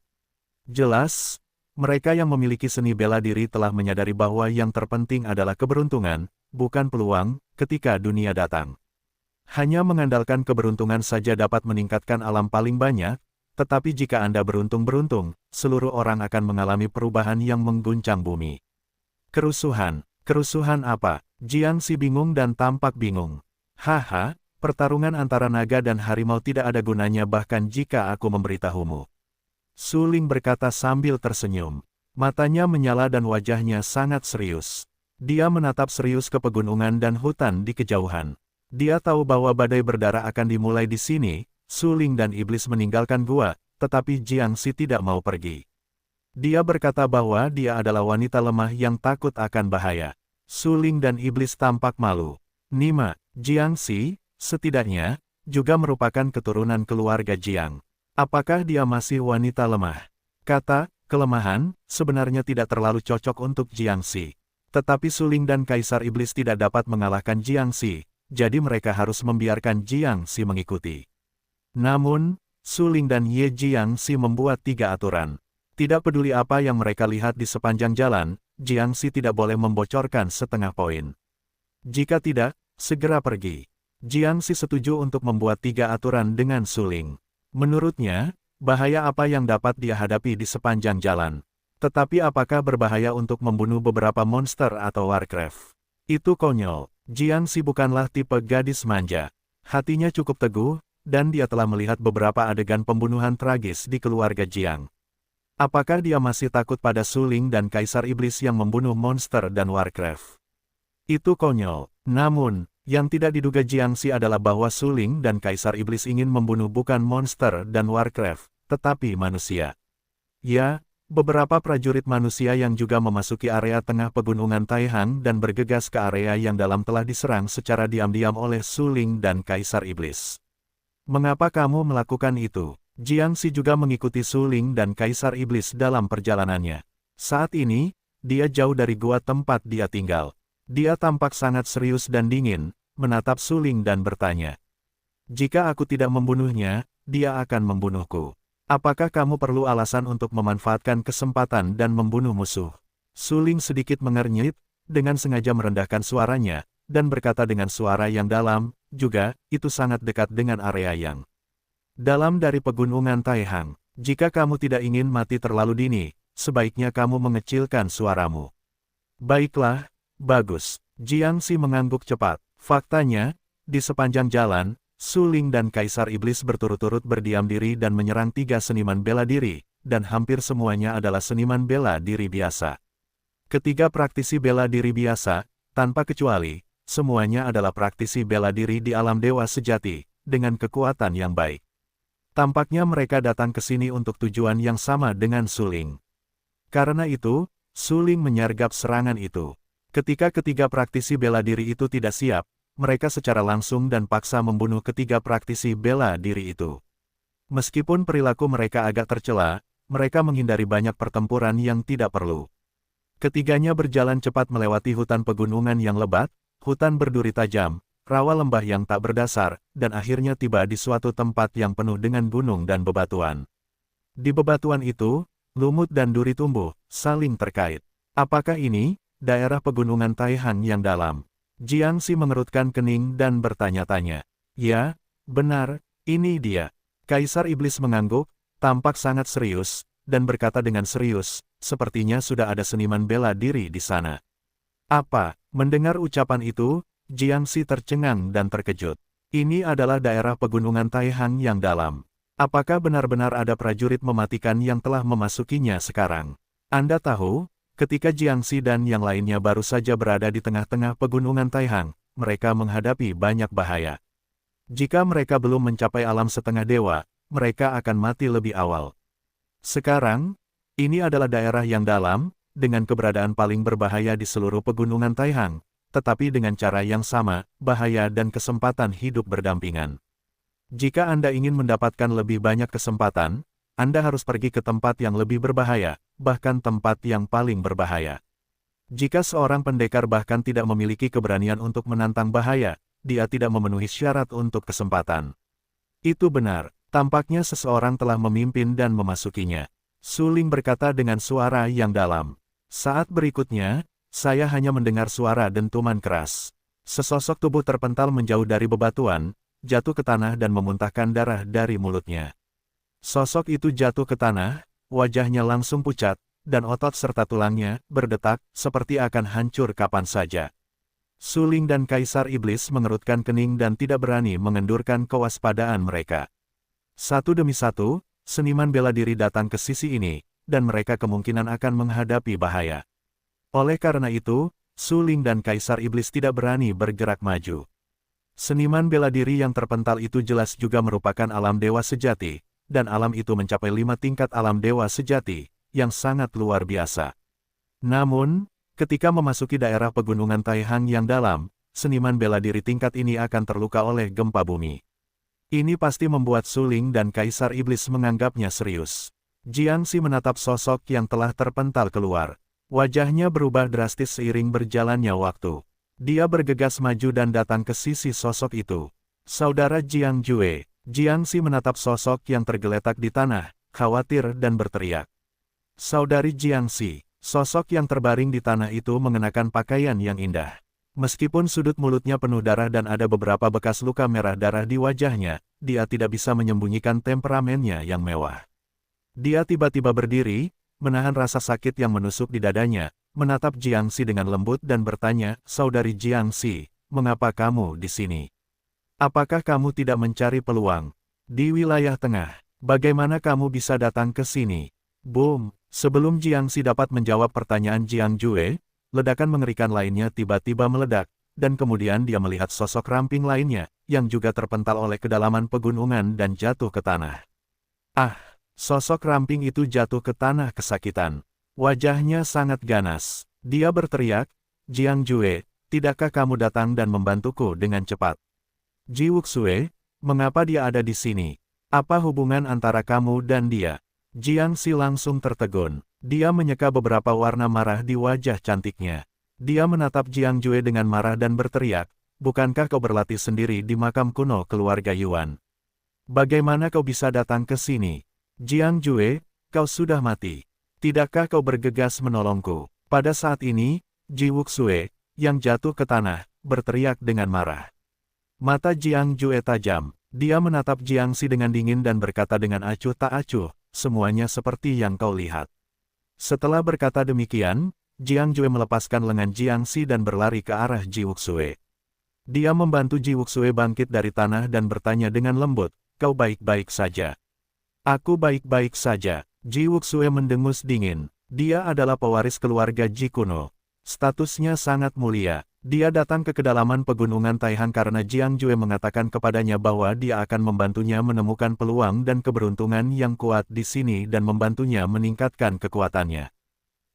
Jelas, mereka yang memiliki seni bela diri telah menyadari bahwa yang terpenting adalah keberuntungan, bukan peluang, ketika dunia datang. Hanya mengandalkan keberuntungan saja dapat meningkatkan alam paling banyak, tetapi jika Anda beruntung-beruntung, seluruh orang akan mengalami perubahan yang mengguncang bumi. Kerusuhan. Kerusuhan apa? Jiangxi bingung dan tampak bingung. Haha, pertarungan antara naga dan harimau tidak ada gunanya bahkan jika aku memberitahumu. Suling berkata sambil tersenyum. Matanya menyala dan wajahnya sangat serius. Dia menatap serius ke pegunungan dan hutan di kejauhan. Dia tahu bahwa badai berdarah akan dimulai di sini. Suling dan Iblis meninggalkan gua, tetapi Jiangxi tidak mau pergi. Dia berkata bahwa dia adalah wanita lemah yang takut akan bahaya. Suling dan Iblis tampak malu. Nima, Jiangxi, setidaknya, juga merupakan keturunan keluarga Jiang. Apakah dia masih wanita lemah? Kata, kelemahan, sebenarnya tidak terlalu cocok untuk Jiangxi. Tetapi Suling dan Kaisar Iblis tidak dapat mengalahkan Jiangxi, jadi mereka harus membiarkan Jiangxi mengikuti. Namun, Suling dan Ye Jiangxi membuat 3 aturan. Tidak peduli apa yang mereka lihat di sepanjang jalan, Jiangxi tidak boleh membocorkan setengah poin. Jika tidak, segera pergi. Jiangxi setuju untuk membuat 3 aturan dengan Suling. Menurutnya, bahaya apa yang dapat dia hadapi di sepanjang jalan. Tetapi apakah berbahaya untuk membunuh beberapa monster atau warcraft? Itu konyol. Jiangxi bukanlah tipe gadis manja. Hatinya cukup teguh, dan dia telah melihat beberapa adegan pembunuhan tragis di keluarga Jiang. Apakah dia masih takut pada Suling dan Kaisar Iblis yang membunuh monster dan warcraft? Itu konyol. Namun, yang tidak diduga Jiangxi adalah bahwa Suling dan Kaisar Iblis ingin membunuh bukan monster dan warcraft, tetapi manusia. Ya, beberapa prajurit manusia yang juga memasuki area tengah pegunungan Taihang dan bergegas ke area yang dalam telah diserang secara diam-diam oleh Suling dan Kaisar Iblis. Mengapa kamu melakukan itu? Jiangxi juga mengikuti Suling dan Kaisar Iblis dalam perjalanannya. Saat ini, dia jauh dari gua tempat dia tinggal. Dia tampak sangat serius dan dingin, menatap Suling dan bertanya. Jika aku tidak membunuhnya, dia akan membunuhku. Apakah kamu perlu alasan untuk memanfaatkan kesempatan dan membunuh musuh? Suling sedikit mengernyit, dengan sengaja merendahkan suaranya, dan berkata dengan suara yang dalam, juga, itu sangat dekat dengan area yang dalam dari pegunungan Taihang. Jika kamu tidak ingin mati terlalu dini, sebaiknya kamu mengecilkan suaramu. Baiklah, bagus. Jiangxi mengangguk cepat. Faktanya, di sepanjang jalan, Suling dan Kaisar Iblis berturut-turut berdiam diri dan menyerang 3 seniman bela diri, dan hampir semuanya adalah seniman bela diri biasa. Ketiga praktisi bela diri biasa, tanpa kecuali, semuanya adalah praktisi bela diri di alam dewa sejati, dengan kekuatan yang baik. Tampaknya mereka datang ke sini untuk tujuan yang sama dengan Suling. Karena itu, Suling menyergap serangan itu. Ketika ketiga praktisi bela diri itu tidak siap, mereka secara langsung dan paksa membunuh ketiga praktisi bela diri itu. Meskipun perilaku mereka agak tercela, mereka menghindari banyak pertempuran yang tidak perlu. Ketiganya berjalan cepat melewati hutan pegunungan yang lebat, hutan berduri tajam, rawa lembah yang tak berdasar, dan akhirnya tiba di suatu tempat yang penuh dengan gunung dan bebatuan. Di bebatuan itu, lumut dan duri tumbuh, saling terkait. Apakah ini daerah pegunungan Taihang yang dalam? Jiangxi mengerutkan kening dan bertanya-tanya. Ya, benar, ini dia. Kaisar Iblis mengangguk, tampak sangat serius, dan berkata dengan serius, sepertinya sudah ada seniman bela diri di sana. Apa? Mendengar ucapan itu, Jiangxi tercengang dan terkejut. Ini adalah daerah pegunungan Taihang yang dalam. Apakah benar-benar ada prajurit mematikan yang telah memasukinya sekarang? Anda tahu, ketika Jiangxi dan yang lainnya baru saja berada di tengah-tengah pegunungan Taihang, mereka menghadapi banyak bahaya. Jika mereka belum mencapai alam setengah dewa, mereka akan mati lebih awal. Sekarang, ini adalah daerah yang dalam, dengan keberadaan paling berbahaya di seluruh pegunungan Taihang, tetapi dengan cara yang sama, bahaya dan kesempatan hidup berdampingan. Jika Anda ingin mendapatkan lebih banyak kesempatan, Anda harus pergi ke tempat yang lebih berbahaya, bahkan tempat yang paling berbahaya. Jika seorang pendekar bahkan tidak memiliki keberanian untuk menantang bahaya, dia tidak memenuhi syarat untuk kesempatan. Itu benar, tampaknya seseorang telah memimpin dan memasukinya. Su Ling berkata dengan suara yang dalam. Saat berikutnya, saya hanya mendengar suara dentuman keras. Sesosok tubuh terpental menjauh dari bebatuan, jatuh ke tanah dan memuntahkan darah dari mulutnya. Sosok itu jatuh ke tanah, wajahnya langsung pucat, dan otot serta tulangnya berdetak, seperti akan hancur kapan saja. Su Ling dan Kaisar Iblis mengerutkan kening dan tidak berani mengendurkan kewaspadaan mereka. Satu demi satu, seniman bela diri datang ke sisi ini, dan mereka kemungkinan akan menghadapi bahaya. Oleh karena itu, Su Ling dan Kaisar Iblis tidak berani bergerak maju. Seniman bela diri yang terpental itu jelas juga merupakan alam dewa sejati, dan alam itu mencapai 5 tingkat alam dewa sejati, yang sangat luar biasa. Namun, ketika memasuki daerah pegunungan Taihang yang dalam, seniman bela diri tingkat ini akan terluka oleh gempa bumi. Ini pasti membuat Su Ling dan Kaisar Iblis menganggapnya serius. Jiangxi menatap sosok yang telah terpental keluar. Wajahnya berubah drastis seiring berjalannya waktu. Dia bergegas maju dan datang ke sisi sosok itu. Saudara Jiang Jue. Jiangxi menatap sosok yang tergeletak di tanah, khawatir dan berteriak. Saudari Jiangxi. Sosok yang terbaring di tanah itu mengenakan pakaian yang indah. Meskipun sudut mulutnya penuh darah dan ada beberapa bekas luka merah darah di wajahnya, dia tidak bisa menyembunyikan temperamennya yang mewah. Dia tiba-tiba berdiri, menahan rasa sakit yang menusuk di dadanya, menatap Jiangxi dengan lembut dan bertanya, Saudari Jiangxi, mengapa kamu di sini? Apakah kamu tidak mencari peluang? Di wilayah tengah, bagaimana kamu bisa datang ke sini? Boom! Sebelum Jiangxi dapat menjawab pertanyaan Jiang Jue, ledakan mengerikan lainnya tiba-tiba meledak, dan kemudian dia melihat sosok ramping lainnya, yang juga terpental oleh kedalaman pegunungan dan jatuh ke tanah. Ah! Sosok ramping itu jatuh ke tanah kesakitan. Wajahnya sangat ganas. Dia berteriak, Jiang Jue, tidakkah kamu datang dan membantuku dengan cepat? Ji Wuxue, mengapa dia ada di sini? Apa hubungan antara kamu dan dia? Jiangxi langsung tertegun. Dia menyeka beberapa warna marah di wajah cantiknya. Dia menatap Jiang Jue dengan marah dan berteriak, bukankah kau berlatih sendiri di makam kuno keluarga Yuan? Bagaimana kau bisa datang ke sini? Jiang Jue, kau sudah mati. Tidakkah kau bergegas menolongku? Pada saat ini, Ji Wuxue, yang jatuh ke tanah, berteriak dengan marah. Mata Jiang Jue tajam. Dia menatap Jiangxi dengan dingin dan berkata dengan acuh tak acuh, semuanya seperti yang kau lihat. Setelah berkata demikian, Jiang Jue melepaskan lengan Jiangxi dan berlari ke arah Ji Wuxue. Dia membantu Ji Wuxue bangkit dari tanah dan bertanya dengan lembut, kau baik-baik saja? Aku baik-baik saja. Ji Wuxue mendengus dingin. Dia adalah pewaris keluarga Ji kuno. Statusnya sangat mulia. Dia datang ke kedalaman pegunungan Taihang karena Jiang Jue mengatakan kepadanya bahwa dia akan membantunya menemukan peluang dan keberuntungan yang kuat di sini dan membantunya meningkatkan kekuatannya.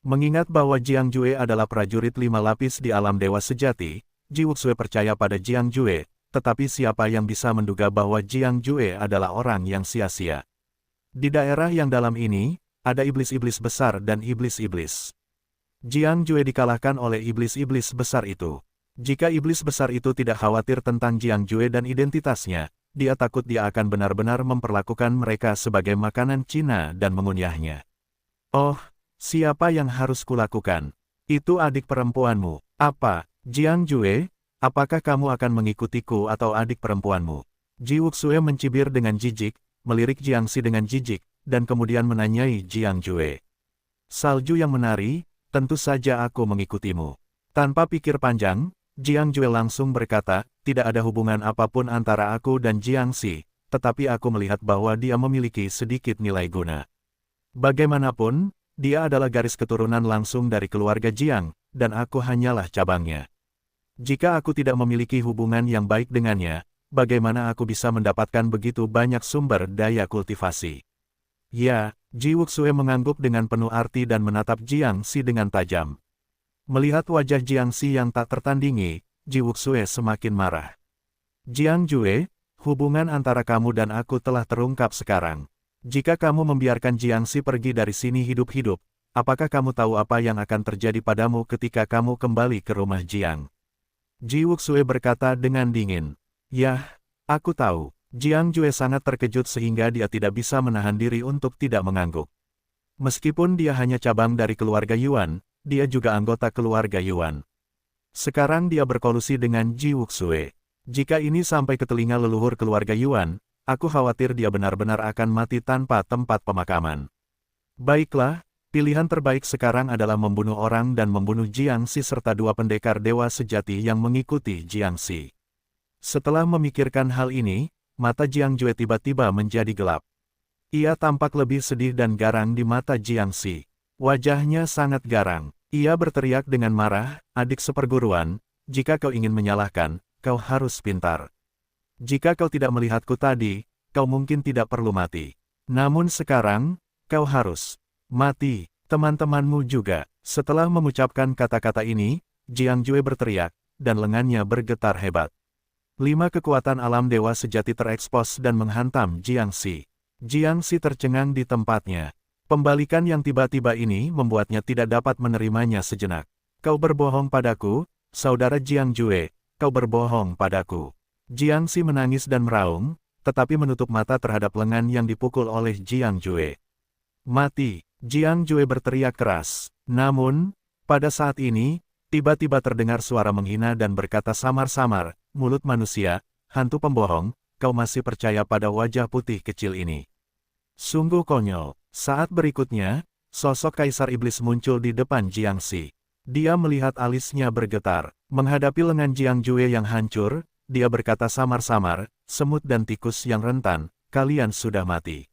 Mengingat bahwa Jiang Jue adalah prajurit 5 lapis di alam dewa sejati, Ji Wuxue percaya pada Jiang Jue, tetapi siapa yang bisa menduga bahwa Jiang Jue adalah orang yang sia-sia. Di daerah yang dalam ini, ada iblis-iblis besar dan iblis-iblis. Jiang Jue dikalahkan oleh iblis-iblis besar itu. Jika iblis besar itu tidak khawatir tentang Jiang Jue dan identitasnya, dia takut dia akan benar-benar memperlakukan mereka sebagai makanan Cina dan mengunyahnya. Oh, siapa yang harus kulakukan? Itu adik perempuanmu. Apa, Jiang Jue? Apakah kamu akan mengikutiku atau adik perempuanmu? Ji Wuxue mencibir dengan jijik, melirik Jiangxi dengan jijik, dan kemudian menanyai Jiang Jue. Salju yang menari, tentu saja aku mengikutimu. Tanpa pikir panjang, Jiang Jue langsung berkata, tidak ada hubungan apapun antara aku dan Jiangxi, tetapi aku melihat bahwa dia memiliki sedikit nilai guna. Bagaimanapun, dia adalah garis keturunan langsung dari keluarga Jiang, dan aku hanyalah cabangnya. Jika aku tidak memiliki hubungan yang baik dengannya, bagaimana aku bisa mendapatkan begitu banyak sumber daya kultivasi? Ya, Ji Wuxue mengangguk dengan penuh arti dan menatap Jiang Xi dengan tajam. Melihat wajah Jiang Xi yang tak tertandingi, Ji Wuxue semakin marah. Jiang Jue, hubungan antara kamu dan aku telah terungkap sekarang. Jika kamu membiarkan Jiang Xi pergi dari sini hidup-hidup, apakah kamu tahu apa yang akan terjadi padamu ketika kamu kembali ke rumah Jiang? Ji Wuxue berkata dengan dingin. Yah, aku tahu. Jiang Jue sangat terkejut sehingga dia tidak bisa menahan diri untuk tidak mengangguk. Meskipun dia hanya cabang dari keluarga Yuan, dia juga anggota keluarga Yuan. Sekarang dia berkolusi dengan Ji Wuxue. Jika ini sampai ke telinga leluhur keluarga Yuan, aku khawatir dia benar-benar akan mati tanpa tempat pemakaman. Baiklah, pilihan terbaik sekarang adalah membunuh orang dan membunuh Jiang Xi serta dua pendekar dewa sejati yang mengikuti Jiang Xi. Setelah memikirkan hal ini, mata Jiang Jue tiba-tiba menjadi gelap. Ia tampak lebih sedih dan garang di mata Jiang Xi. Wajahnya sangat garang. Ia berteriak dengan marah, adik seperguruan, jika kau ingin menyalahkan, kau harus pintar. Jika kau tidak melihatku tadi, kau mungkin tidak perlu mati. Namun sekarang, kau harus mati. Teman-temanmu juga. Setelah mengucapkan kata-kata ini, Jiang Jue berteriak, dan lengannya bergetar hebat. 5 kekuatan alam dewa sejati terekspos dan menghantam Jiang Xi. Jiang Xi tercengang di tempatnya. Pembalikan yang tiba-tiba ini membuatnya tidak dapat menerimanya sejenak. Kau berbohong padaku, saudara Jiang Jue. Kau berbohong padaku. Jiang Xi menangis dan meraung, tetapi menutup mata terhadap lengan yang dipukul oleh Jiang Jue. Mati! Jiang Jue berteriak keras. Namun, pada saat ini, tiba-tiba terdengar suara menghina dan berkata samar-samar, mulut manusia, hantu pembohong, kau masih percaya pada wajah putih kecil ini. Sungguh konyol. Saat berikutnya, sosok Kaisar Iblis muncul di depan Jiang Xi. Dia melihat alisnya bergetar. Menghadapi lengan Jiang Jue yang hancur, dia berkata samar-samar, semut dan tikus yang rentan, kalian sudah mati.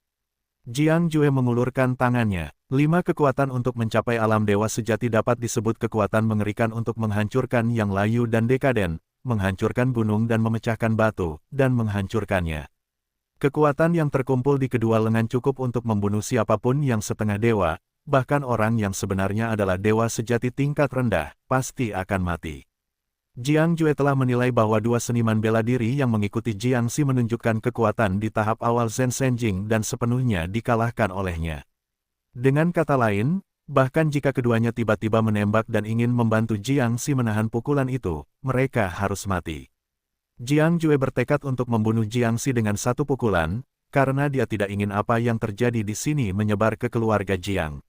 Jiang Jue mengulurkan tangannya. 5 kekuatan untuk mencapai alam dewa sejati dapat disebut kekuatan mengerikan untuk menghancurkan yang layu dan dekaden, menghancurkan gunung dan memecahkan batu, dan menghancurkannya. Kekuatan yang terkumpul di kedua lengan cukup untuk membunuh siapapun yang setengah dewa, bahkan orang yang sebenarnya adalah dewa sejati tingkat rendah, pasti akan mati. Jiang Jue telah menilai bahwa dua seniman bela diri yang mengikuti Jiang Xi menunjukkan kekuatan di tahap awal Zhen Senjing dan sepenuhnya dikalahkan olehnya. Dengan kata lain, bahkan jika keduanya tiba-tiba menembak dan ingin membantu Jiang Xi menahan pukulan itu, mereka harus mati. Jiang Jue bertekad untuk membunuh Jiang Xi dengan satu pukulan, karena dia tidak ingin apa yang terjadi di sini menyebar ke keluarga Jiang.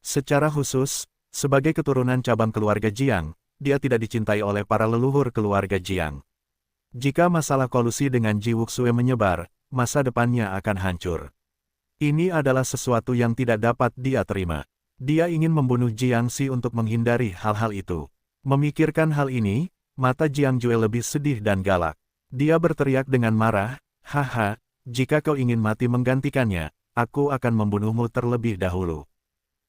Secara khusus, sebagai keturunan cabang keluarga Jiang, dia tidak dicintai oleh para leluhur keluarga Jiang. Jika masalah kolusi dengan Ji Wuxue menyebar, masa depannya akan hancur. Ini adalah sesuatu yang tidak dapat dia terima. Dia ingin membunuh Jiang Xi untuk menghindari hal-hal itu. Memikirkan hal ini, mata Jiang Jue lebih sedih dan galak. Dia berteriak dengan marah, haha, jika kau ingin mati menggantikannya, aku akan membunuhmu terlebih dahulu.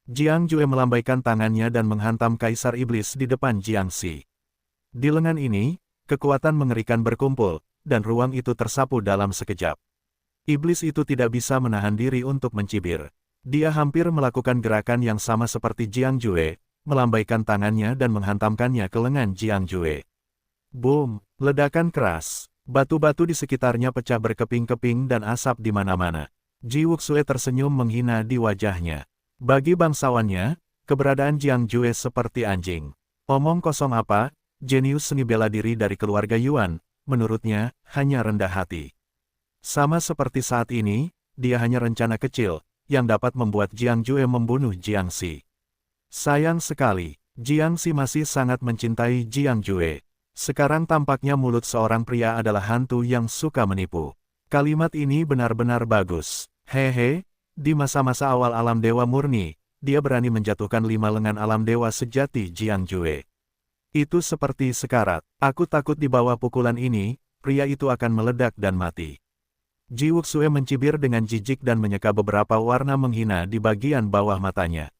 Jiang Jue melambaikan tangannya dan menghantam Kaisar Iblis di depan Jiang Xi. Di lengan ini, kekuatan mengerikan berkumpul, dan ruang itu tersapu dalam sekejap. Iblis itu tidak bisa menahan diri untuk mencibir. Dia hampir melakukan gerakan yang sama seperti Jiang Jue, melambaikan tangannya dan menghantamkannya ke lengan Jiang Jue. Boom! Ledakan keras. Batu-batu di sekitarnya pecah berkeping-keping dan asap di mana-mana. Ji Wuxue tersenyum menghina di wajahnya. Bagi bangsawannya, keberadaan Jiang Jue seperti anjing. Omong kosong apa, jenius seni bela diri dari keluarga Yuan, menurutnya, hanya rendah hati. Sama seperti saat ini, dia hanya rencana kecil, yang dapat membuat Jiang Jue membunuh Jiang Xi. Sayang sekali, Jiang Xi masih sangat mencintai Jiang Jue. Sekarang tampaknya mulut seorang pria adalah hantu yang suka menipu. Kalimat ini benar-benar bagus. Hehe. Di masa-masa awal alam dewa murni, dia berani menjatuhkan 5 lengan alam dewa sejati Jiang Jue. Itu seperti sekarat. Aku takut di bawah pukulan ini, pria itu akan meledak dan mati. Ji Wuxue mencibir dengan jijik dan menyeka beberapa warna menghina di bagian bawah matanya.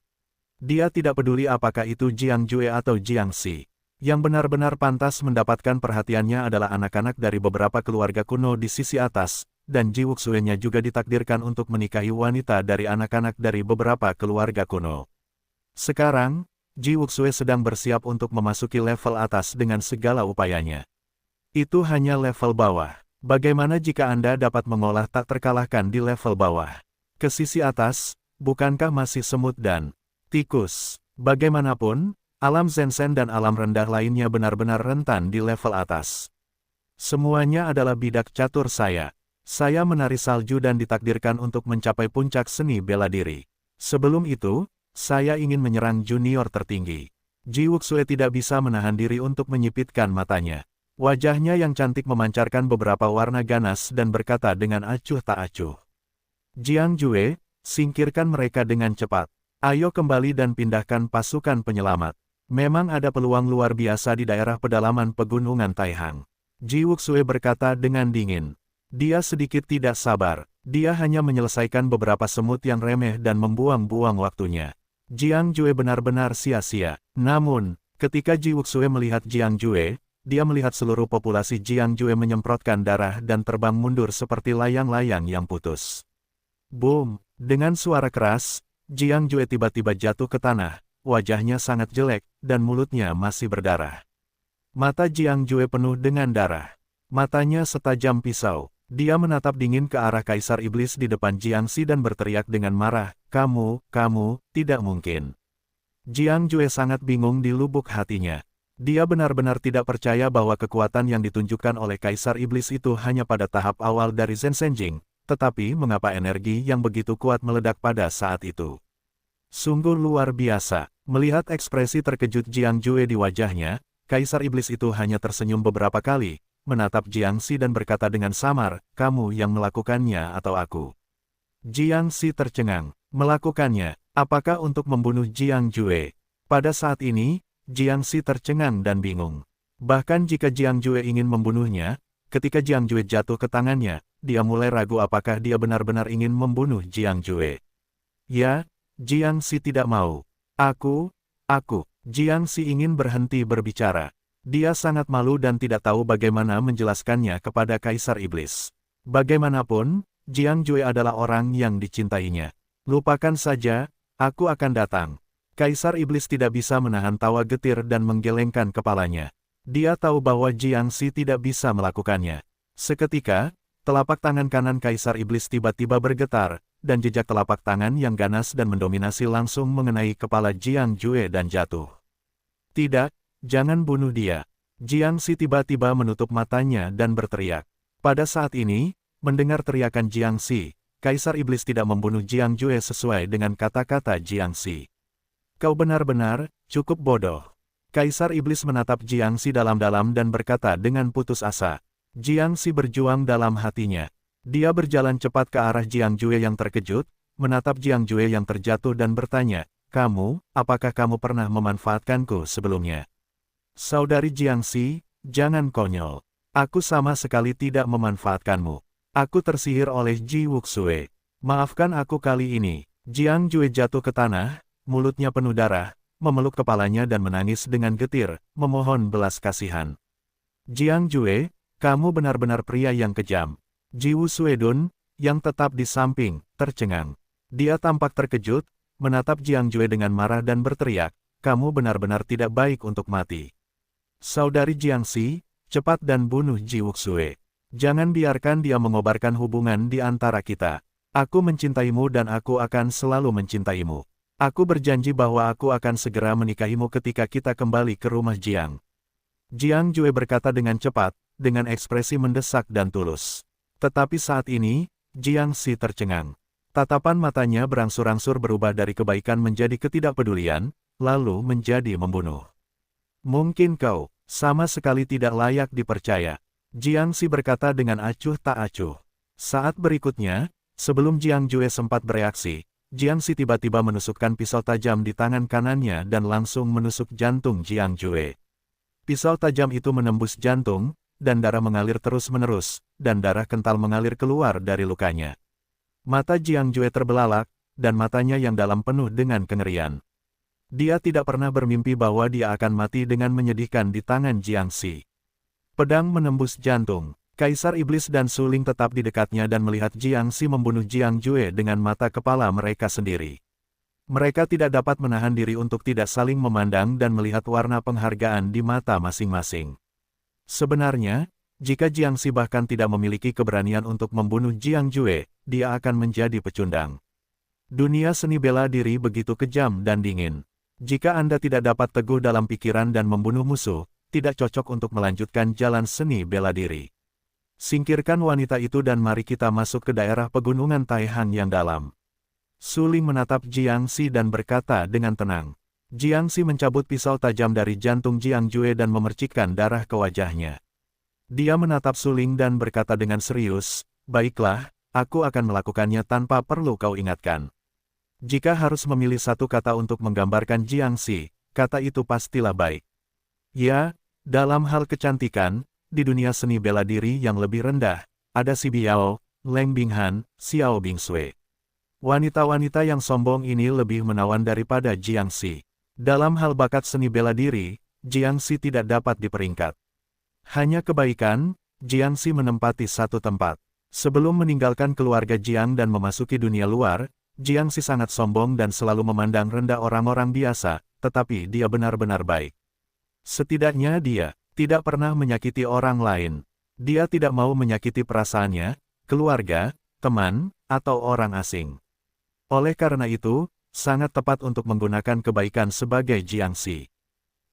Dia tidak peduli apakah itu Jiang Jue atau Jiang Xi. Yang benar-benar pantas mendapatkan perhatiannya adalah anak-anak dari beberapa keluarga kuno di sisi atas, dan Ji Wuxue-nya juga ditakdirkan untuk menikahi wanita dari anak-anak dari beberapa keluarga kuno. Sekarang, Ji Wuxue sedang bersiap untuk memasuki level atas dengan segala upayanya. Itu hanya level bawah. Bagaimana jika Anda dapat mengolah tak terkalahkan di level bawah? Ke sisi atas, bukankah masih semut dan tikus? Bagaimanapun, alam Zensen dan alam rendah lainnya benar-benar rentan di level atas. Semuanya adalah bidak catur saya. Saya menari salju dan ditakdirkan untuk mencapai puncak seni bela diri. Sebelum itu, saya ingin menyerang junior tertinggi. Ji Wuxue tidak bisa menahan diri untuk menyipitkan matanya. Wajahnya yang cantik memancarkan beberapa warna ganas dan berkata dengan acuh tak acuh. Jiang Jue, singkirkan mereka dengan cepat. Ayo kembali dan pindahkan pasukan penyelamat. Memang ada peluang luar biasa di daerah pedalaman pegunungan Taihang. Ji Wuxue berkata dengan dingin. Dia sedikit tidak sabar. Dia hanya menyelesaikan beberapa semut yang remeh dan membuang-buang waktunya. Jiang Jue benar-benar sia-sia. Namun, ketika Ji Wuxue melihat Jiang Jue, dia melihat seluruh populasi Jiang Jue menyemprotkan darah dan terbang mundur seperti layang-layang yang putus. Boom! Dengan suara keras, Jiang Jue tiba-tiba jatuh ke tanah. Wajahnya sangat jelek, dan mulutnya masih berdarah. Mata Jiang Jue penuh dengan darah. Matanya setajam pisau. Dia menatap dingin ke arah Kaisar Iblis di depan Jiangxi dan berteriak dengan marah, kamu, tidak mungkin. Jiang Jue sangat bingung di lubuk hatinya. Dia benar-benar tidak percaya bahwa kekuatan yang ditunjukkan oleh Kaisar Iblis itu hanya pada tahap awal dari Zensenjing, tetapi mengapa energi yang begitu kuat meledak pada saat itu? Sungguh luar biasa. Melihat ekspresi terkejut Jiang Jue di wajahnya, Kaisar Iblis itu hanya tersenyum beberapa kali, menatap Jiangxi dan berkata dengan samar, kamu yang melakukannya atau aku? Jiangxi tercengang. Melakukannya, apakah untuk membunuh Jiang Jue? Pada saat ini, Jiangxi tercengang dan bingung. Bahkan jika Jiang Jue ingin membunuhnya, ketika Jiang Jue jatuh ke tangannya, dia mulai ragu apakah dia benar-benar ingin membunuh Jiang Jue. Ya, Jiangxi tidak mau. Aku, Jiangxi ingin berhenti berbicara. Dia sangat malu dan tidak tahu bagaimana menjelaskannya kepada Kaisar Iblis. Bagaimanapun, Jiang Jue adalah orang yang dicintainya. Lupakan saja, aku akan datang. Kaisar Iblis tidak bisa menahan tawa getir dan menggelengkan kepalanya. Dia tahu bahwa Jiangxi tidak bisa melakukannya. Seketika, telapak tangan kanan Kaisar Iblis tiba-tiba bergetar, dan jejak telapak tangan yang ganas dan mendominasi langsung mengenai kepala Jiang Jue dan jatuh. Tidak, jangan bunuh dia. Jiangxi tiba-tiba menutup matanya dan berteriak. Pada saat ini, mendengar teriakan Jiangxi, Kaisar Iblis tidak membunuh Jiang Jue sesuai dengan kata-kata Jiangxi. Kau benar-benar, cukup bodoh. Kaisar Iblis menatap Jiangxi dalam-dalam dan berkata dengan putus asa. Jiangxi berjuang dalam hatinya. Dia berjalan cepat ke arah Jiang Jue yang terkejut, menatap Jiang Jue yang terjatuh dan bertanya, apakah kamu pernah memanfaatkanku sebelumnya? Saudari Jiangxi, jangan konyol. Aku sama sekali tidak memanfaatkanmu. Aku tersihir oleh Ji Wuxue. Maafkan aku kali ini. Jiang Jue jatuh ke tanah, mulutnya penuh darah, memeluk kepalanya dan menangis dengan getir, memohon belas kasihan. Jiang Jue, kamu benar-benar pria yang kejam. Ji Wuxue Dun, yang tetap di samping, tercengang. Dia tampak terkejut, menatap Jiang Jue dengan marah dan berteriak, kamu benar-benar tidak baik untuk mati. Saudari Jiangxi, cepat dan bunuh Ji Wuxue. Jangan biarkan dia mengobarkan hubungan di antara kita. Aku mencintaimu dan aku akan selalu mencintaimu. Aku berjanji bahwa aku akan segera menikahimu ketika kita kembali ke rumah Jiang. Jiang Jue berkata dengan cepat, dengan ekspresi mendesak dan tulus. Tetapi saat ini, Jiangxi tercengang. Tatapan matanya berangsur-angsur berubah dari kebaikan menjadi ketidakpedulian, lalu menjadi membunuh. Mungkin kau, sama sekali tidak layak dipercaya. Jiangxi berkata dengan acuh tak acuh. Saat berikutnya, sebelum Jiang Jue sempat bereaksi, Jiangxi tiba-tiba menusukkan pisau tajam di tangan kanannya dan langsung menusuk jantung Jiang Jue. Pisau tajam itu menembus jantung, dan darah mengalir terus-menerus, dan darah kental mengalir keluar dari lukanya. Mata Jiang Jue terbelalak, dan matanya yang dalam penuh dengan kengerian. Dia tidak pernah bermimpi bahwa dia akan mati dengan menyedihkan di tangan Jiangxi. Pedang menembus jantung. Kaisar Iblis dan Su Ling tetap di dekatnya dan melihat Jiangxi membunuh Jiang Jue dengan mata kepala mereka sendiri. Mereka tidak dapat menahan diri untuk tidak saling memandang dan melihat warna penghargaan di mata masing-masing. Sebenarnya, jika Jiangxi bahkan tidak memiliki keberanian untuk membunuh Jiang Jue, dia akan menjadi pecundang. Dunia seni bela diri begitu kejam dan dingin. Jika Anda tidak dapat teguh dalam pikiran dan membunuh musuh, tidak cocok untuk melanjutkan jalan seni bela diri. Singkirkan wanita itu dan mari kita masuk ke daerah pegunungan Taihang yang dalam. Su Ling menatap Jiangxi dan berkata dengan tenang. Jiangxi mencabut pisau tajam dari jantung Jiang Jue dan memercikkan darah ke wajahnya. Dia menatap Su Ling dan berkata dengan serius, "Baiklah, aku akan melakukannya tanpa perlu kau ingatkan." Jika harus memilih satu kata untuk menggambarkan Jiangxi, kata itu pastilah baik. Ya, dalam hal kecantikan, di dunia seni bela diri yang lebih rendah, ada Si Biao, Leng Binghan, Xiao Bingsui. Wanita-wanita yang sombong ini lebih menawan daripada Jiangxi. Dalam hal bakat seni bela diri, Jiangxi tidak dapat diperingkat. Hanya kebaikan, Jiangxi menempati satu tempat. Sebelum meninggalkan keluarga Jiang dan memasuki dunia luar, Jiangxi sangat sombong dan selalu memandang rendah orang-orang biasa, tetapi dia benar-benar baik. Setidaknya dia tidak pernah menyakiti orang lain. Dia tidak mau menyakiti perasaannya, keluarga, teman, atau orang asing. Oleh karena itu, sangat tepat untuk menggunakan kebaikan sebagai Jiangxi.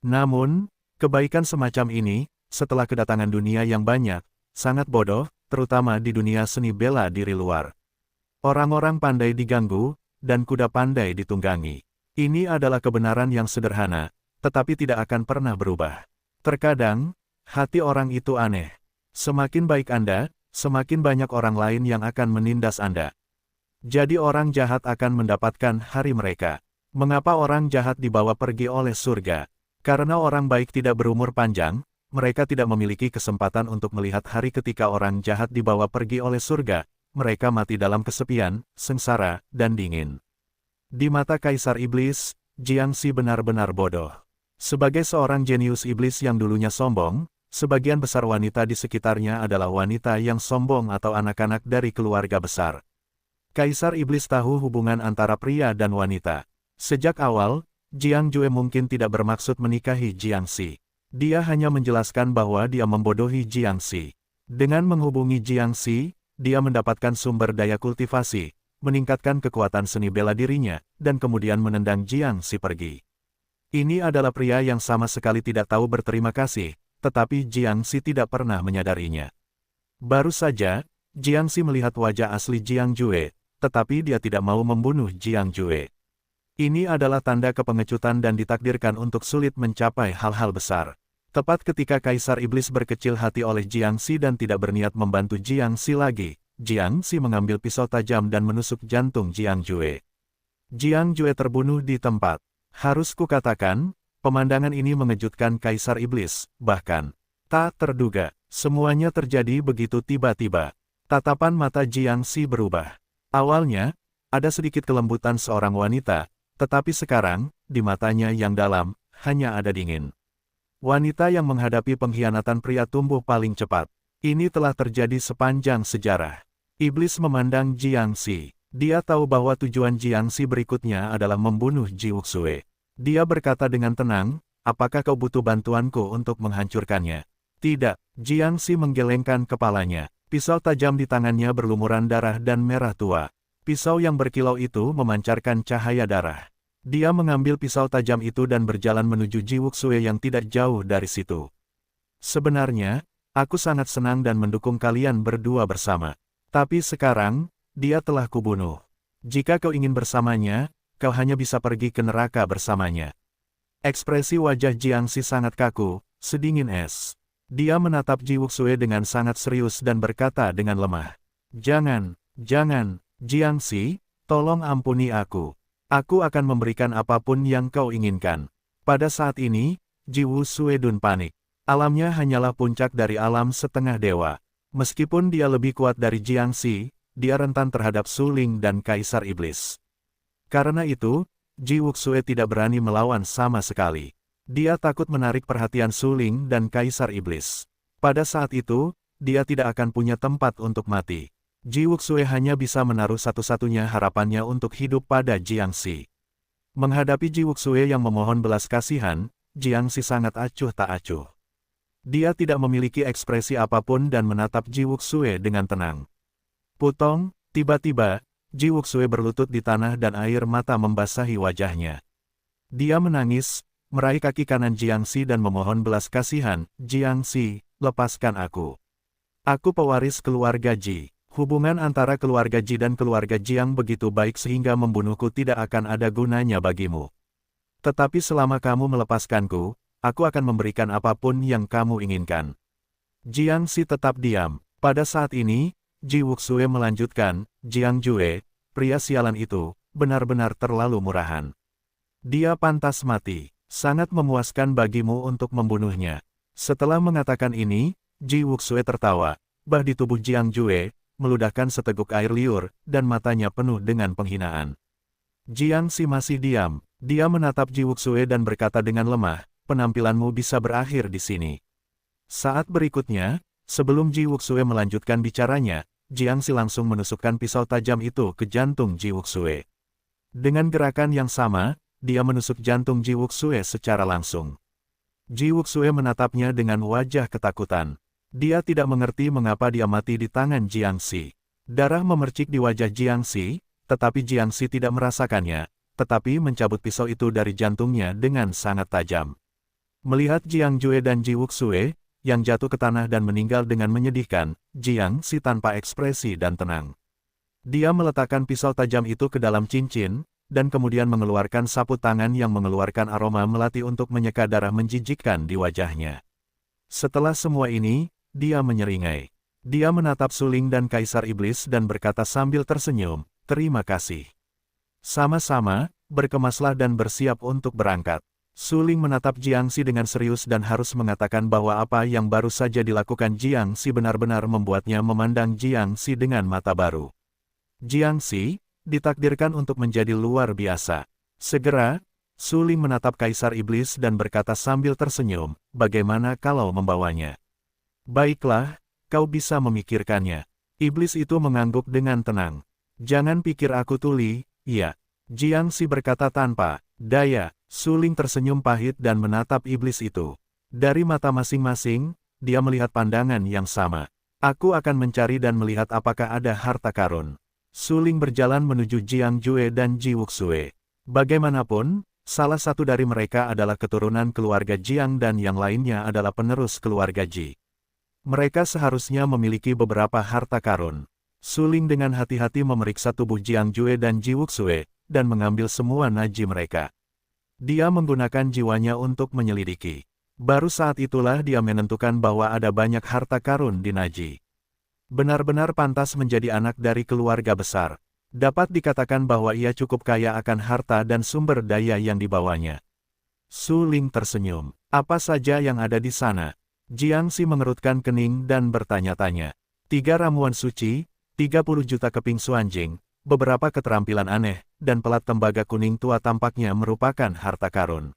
Namun, kebaikan semacam ini, setelah kedatangan dunia yang banyak, sangat bodoh, terutama di dunia seni bela diri luar. Orang-orang pandai diganggu, dan kuda pandai ditunggangi. Ini adalah kebenaran yang sederhana, tetapi tidak akan pernah berubah. Terkadang, hati orang itu aneh. Semakin baik Anda, semakin banyak orang lain yang akan menindas Anda. Jadi orang jahat akan mendapatkan hari mereka. Mengapa orang jahat dibawa pergi oleh surga? Karena orang baik tidak berumur panjang, mereka tidak memiliki kesempatan untuk melihat hari ketika orang jahat dibawa pergi oleh surga. Mereka mati dalam kesepian, sengsara, dan dingin. Di mata Kaisar Iblis, Jiangxi benar-benar bodoh. Sebagai seorang jenius iblis yang dulunya sombong, sebagian besar wanita di sekitarnya adalah wanita yang sombong atau anak-anak dari keluarga besar. Kaisar Iblis tahu hubungan antara pria dan wanita. Sejak awal, Jiang Jue mungkin tidak bermaksud menikahi Jiangxi. Dia hanya menjelaskan bahwa dia membodohi Jiangxi. Dengan menghubungi Jiangxi, dia mendapatkan sumber daya kultivasi, meningkatkan kekuatan seni bela dirinya, dan kemudian menendang Jiangxi pergi. Ini adalah pria yang sama sekali tidak tahu berterima kasih, tetapi Jiangxi tidak pernah menyadarinya. Baru saja, Jiangxi melihat wajah asli Jiang Jue, tetapi dia tidak mau membunuh Jiang Jue. Ini adalah tanda kepengecutan dan ditakdirkan untuk sulit mencapai hal-hal besar. Tepat ketika Kaisar Iblis berkecil hati oleh Jiangxi dan tidak berniat membantu Jiangxi lagi, Jiangxi mengambil pisau tajam dan menusuk jantung Jiang Jue. Jiang Jue terbunuh di tempat. Harus kukatakan, pemandangan ini mengejutkan Kaisar Iblis, bahkan tak terduga, semuanya terjadi begitu tiba-tiba. Tatapan mata Jiangxi berubah. Awalnya, ada sedikit kelembutan seorang wanita, tetapi sekarang, di matanya yang dalam, hanya ada dingin. Wanita yang menghadapi pengkhianatan pria tumbuh paling cepat. Ini telah terjadi sepanjang sejarah. Iblis memandang Jiangxi. Dia tahu bahwa tujuan Jiangxi berikutnya adalah membunuh Ji Wuxue. Dia berkata dengan tenang, apakah kau butuh bantuanku untuk menghancurkannya? Tidak, Jiangxi menggelengkan kepalanya. Pisau tajam di tangannya berlumuran darah dan merah tua. Pisau yang berkilau itu memancarkan cahaya darah. Dia mengambil pisau tajam itu dan berjalan menuju Ji Wuxue yang tidak jauh dari situ. Sebenarnya, aku sangat senang dan mendukung kalian berdua bersama. Tapi sekarang, dia telah kubunuh. Jika kau ingin bersamanya, kau hanya bisa pergi ke neraka bersamanya. Ekspresi wajah Jiangxi sangat kaku, sedingin es. Dia menatap Ji Wuxue dengan sangat serius dan berkata dengan lemah. Jangan, Jiangxi, tolong ampuni aku. Aku akan memberikan apapun yang kau inginkan. Pada saat ini, Ji Wuxue Dun panik. Alamnya hanyalah puncak dari alam setengah dewa. Meskipun dia lebih kuat dari Jiangxi, dia rentan terhadap Su Ling dan Kaisar Iblis. Karena itu, Ji Wuxue tidak berani melawan sama sekali. Dia takut menarik perhatian Su Ling dan Kaisar Iblis. Pada saat itu, dia tidak akan punya tempat untuk mati. Ji Wuxue hanya bisa menaruh satu-satunya harapannya untuk hidup pada Jiangxi. Menghadapi Ji Wuxue yang memohon belas kasihan, Jiangxi sangat acuh tak acuh. Dia tidak memiliki ekspresi apapun dan menatap Ji Wuxue dengan tenang. Putong, tiba-tiba, Ji Wuxue berlutut di tanah dan air mata membasahi wajahnya. Dia menangis, meraih kaki kanan Jiangxi dan memohon belas kasihan, "Jiangxi, lepaskan aku. Aku pewaris keluarga Ji. Hubungan antara keluarga Ji dan keluarga Jiang begitu baik sehingga membunuhku tidak akan ada gunanya bagimu. Tetapi selama kamu melepaskanku, aku akan memberikan apapun yang kamu inginkan." Jiangxi tetap diam. Pada saat ini, Ji Wuxue melanjutkan, "Jiang Jue, pria sialan itu, benar-benar terlalu murahan. Dia pantas mati. Sangat memuaskan bagimu untuk membunuhnya." Setelah mengatakan ini, Ji Wuxue tertawa. Bah di tubuh Jiang Jue, meludahkan seteguk air liur, dan matanya penuh dengan penghinaan. Jiangxi masih diam. Dia menatap Ji Wuxue dan berkata dengan lemah, "Penampilanmu bisa berakhir di sini." Saat berikutnya, sebelum Ji Wuxue melanjutkan bicaranya, Jiangxi langsung menusukkan pisau tajam itu ke jantung Ji Wuxue. Dengan gerakan yang sama, dia menusuk jantung Ji Wuxue secara langsung. Ji Wuxue menatapnya dengan wajah ketakutan. Dia tidak mengerti mengapa dia mati di tangan Jiangxi. Darah memercik di wajah Jiangxi, tetapi Jiangxi tidak merasakannya, tetapi mencabut pisau itu dari jantungnya dengan sangat tajam. Melihat Jiang Jue dan Ji Wuxue, yang jatuh ke tanah dan meninggal dengan menyedihkan, Jiangxi tanpa ekspresi dan tenang. Dia meletakkan pisau tajam itu ke dalam cincin, dan kemudian mengeluarkan sapu tangan yang mengeluarkan aroma melati untuk menyeka darah menjijikkan di wajahnya. Setelah semua ini, dia menyeringai. Dia menatap Su Ling dan Kaisar Iblis dan berkata sambil tersenyum, "Terima kasih. Sama-sama, berkemaslah dan bersiap untuk berangkat." Su Ling menatap Jiangxi dengan serius dan harus mengatakan bahwa apa yang baru saja dilakukan Jiangxi benar-benar membuatnya memandang Jiangxi dengan mata baru. Jiangxi ditakdirkan untuk menjadi luar biasa. Segera, Su Ling menatap Kaisar Iblis dan berkata sambil tersenyum, "Bagaimana kalau membawanya?" "Baiklah, kau bisa memikirkannya." Iblis itu mengangguk dengan tenang. "Jangan pikir aku tuli, ya." Jiangxi berkata tanpa daya. Su Ling tersenyum pahit dan menatap iblis itu. Dari mata masing-masing, dia melihat pandangan yang sama. "Aku akan mencari dan melihat apakah ada harta karun." Su Ling berjalan menuju Jiang Jue dan Ji Wuxue. Bagaimanapun, salah satu dari mereka adalah keturunan keluarga Jiang dan yang lainnya adalah penerus keluarga Ji. Mereka seharusnya memiliki beberapa harta karun. Su Ling dengan hati-hati memeriksa tubuh Jiang Jue dan Ji Wuxue, dan mengambil semua naji mereka. Dia menggunakan jiwanya untuk menyelidiki. Baru saat itulah dia menentukan bahwa ada banyak harta karun di naji. Benar-benar pantas menjadi anak dari keluarga besar. Dapat dikatakan bahwa ia cukup kaya akan harta dan sumber daya yang dibawanya. Su Ling tersenyum. "Apa saja yang ada di sana?" Jiangxi mengerutkan kening dan bertanya-tanya. 3 ramuan suci, 30 juta keping suanjing, beberapa keterampilan aneh, dan pelat tembaga kuning tua tampaknya merupakan harta karun.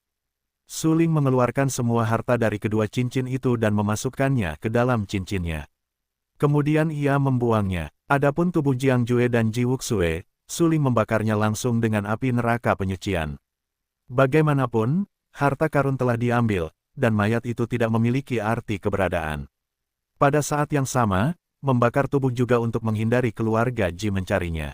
Su Ling mengeluarkan semua harta dari kedua cincin itu dan memasukkannya ke dalam cincinnya. Kemudian ia membuangnya. Adapun tubuh Jiang Jue dan Ji Wuxue, Su Ling membakarnya langsung dengan api neraka penyucian. Bagaimanapun, harta karun telah diambil, dan mayat itu tidak memiliki arti keberadaan. Pada saat yang sama, membakar tubuh juga untuk menghindari keluarga Ji mencarinya.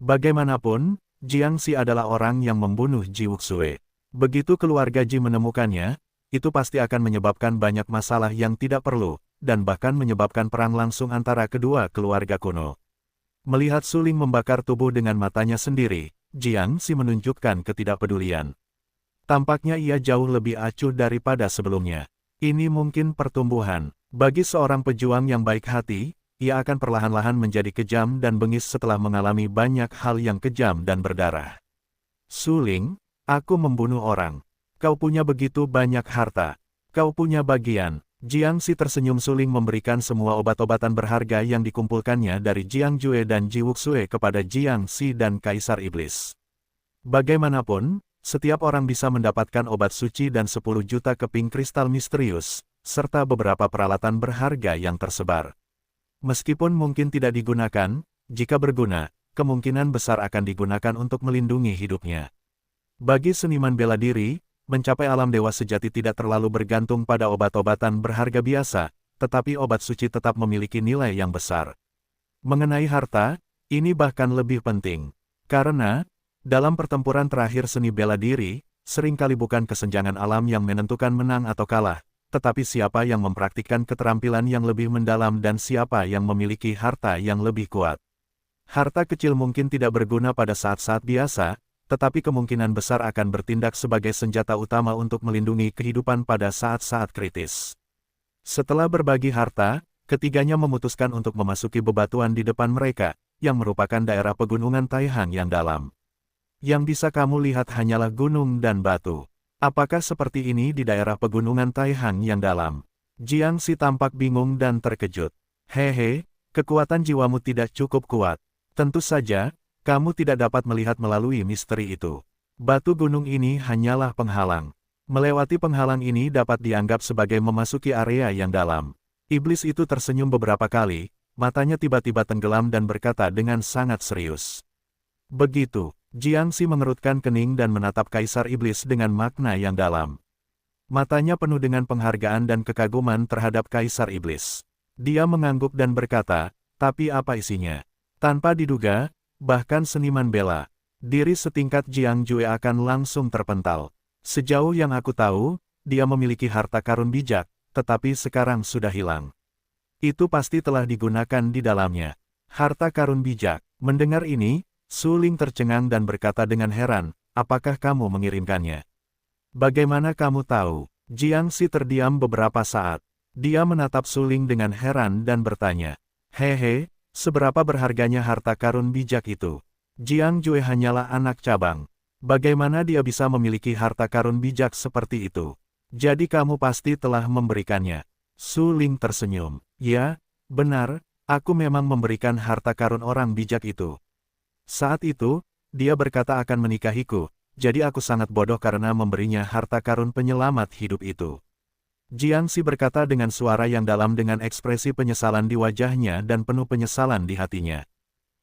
Bagaimanapun, Jiangxi adalah orang yang membunuh Ji Wuxue. Begitu keluarga Ji menemukannya, itu pasti akan menyebabkan banyak masalah yang tidak perlu, dan bahkan menyebabkan perang langsung antara kedua keluarga kuno. Melihat Su Ling membakar tubuh dengan matanya sendiri, Jiangxi menunjukkan ketidakpedulian. Tampaknya ia jauh lebih acuh daripada sebelumnya. Ini mungkin pertumbuhan. Bagi seorang pejuang yang baik hati, ia akan perlahan-lahan menjadi kejam dan bengis setelah mengalami banyak hal yang kejam dan berdarah. "Su Ling, aku membunuh orang. Kau punya begitu banyak harta. Kau punya bagian." Jiangxi tersenyum. Su Ling memberikan semua obat-obatan berharga yang dikumpulkannya dari Jiang Jue dan Ji Wuxue kepada Jiangxi dan Kaisar Iblis. Bagaimanapun, setiap orang bisa mendapatkan obat suci dan 10 juta keping kristal misterius, serta beberapa peralatan berharga yang tersebar. Meskipun mungkin tidak digunakan, jika berguna, kemungkinan besar akan digunakan untuk melindungi hidupnya. Bagi seniman bela diri, mencapai alam dewa sejati tidak terlalu bergantung pada obat-obatan berharga biasa, tetapi obat suci tetap memiliki nilai yang besar. Mengenai harta, ini bahkan lebih penting. Karena, dalam pertempuran terakhir seni bela diri, seringkali bukan kesenjangan alam yang menentukan menang atau kalah, tetapi siapa yang mempraktikkan keterampilan yang lebih mendalam dan siapa yang memiliki harta yang lebih kuat. Harta kecil mungkin tidak berguna pada saat-saat biasa, tetapi kemungkinan besar akan bertindak sebagai senjata utama untuk melindungi kehidupan pada saat-saat kritis. Setelah berbagi harta, ketiganya memutuskan untuk memasuki bebatuan di depan mereka, yang merupakan daerah pegunungan Taihang yang dalam. Yang bisa kamu lihat hanyalah gunung dan batu. Apakah seperti ini di daerah pegunungan Taihang yang dalam? Jiangxi tampak bingung dan terkejut. Hehe, kekuatan jiwamu tidak cukup kuat. Tentu saja, kamu tidak dapat melihat melalui misteri itu. Batu gunung ini hanyalah penghalang. Melewati penghalang ini dapat dianggap sebagai memasuki area yang dalam. Iblis itu tersenyum beberapa kali, matanya tiba-tiba tenggelam dan berkata dengan sangat serius. Begitu, Jiangxi mengerutkan kening dan menatap Kaisar Iblis dengan makna yang dalam. Matanya penuh dengan penghargaan dan kekaguman terhadap Kaisar Iblis. Dia mengangguk dan berkata, tapi apa isinya? Tanpa diduga, bahkan seniman bela diri setingkat Jiang Jue akan langsung terpental. Sejauh yang aku tahu, dia memiliki harta karun bijak, tetapi sekarang sudah hilang. Itu pasti telah digunakan di dalamnya. Harta karun bijak. Mendengar ini, Su Ling tercengang dan berkata dengan heran, apakah kamu mengirimkannya? Bagaimana kamu tahu? Jiangxi terdiam beberapa saat. Dia menatap Su Ling dengan heran dan bertanya, hehe, seberapa berharganya harta karun bijak itu? Jiang Jue hanyalah anak cabang. Bagaimana dia bisa memiliki harta karun bijak seperti itu? Jadi kamu pasti telah memberikannya. Su Ling tersenyum. Ya, benar, aku memang memberikan harta karun orang bijak itu. Saat itu, dia berkata akan menikahiku, jadi aku sangat bodoh karena memberinya harta karun penyelamat hidup itu. Jiangxi berkata dengan suara yang dalam dengan ekspresi penyesalan di wajahnya dan penuh penyesalan di hatinya.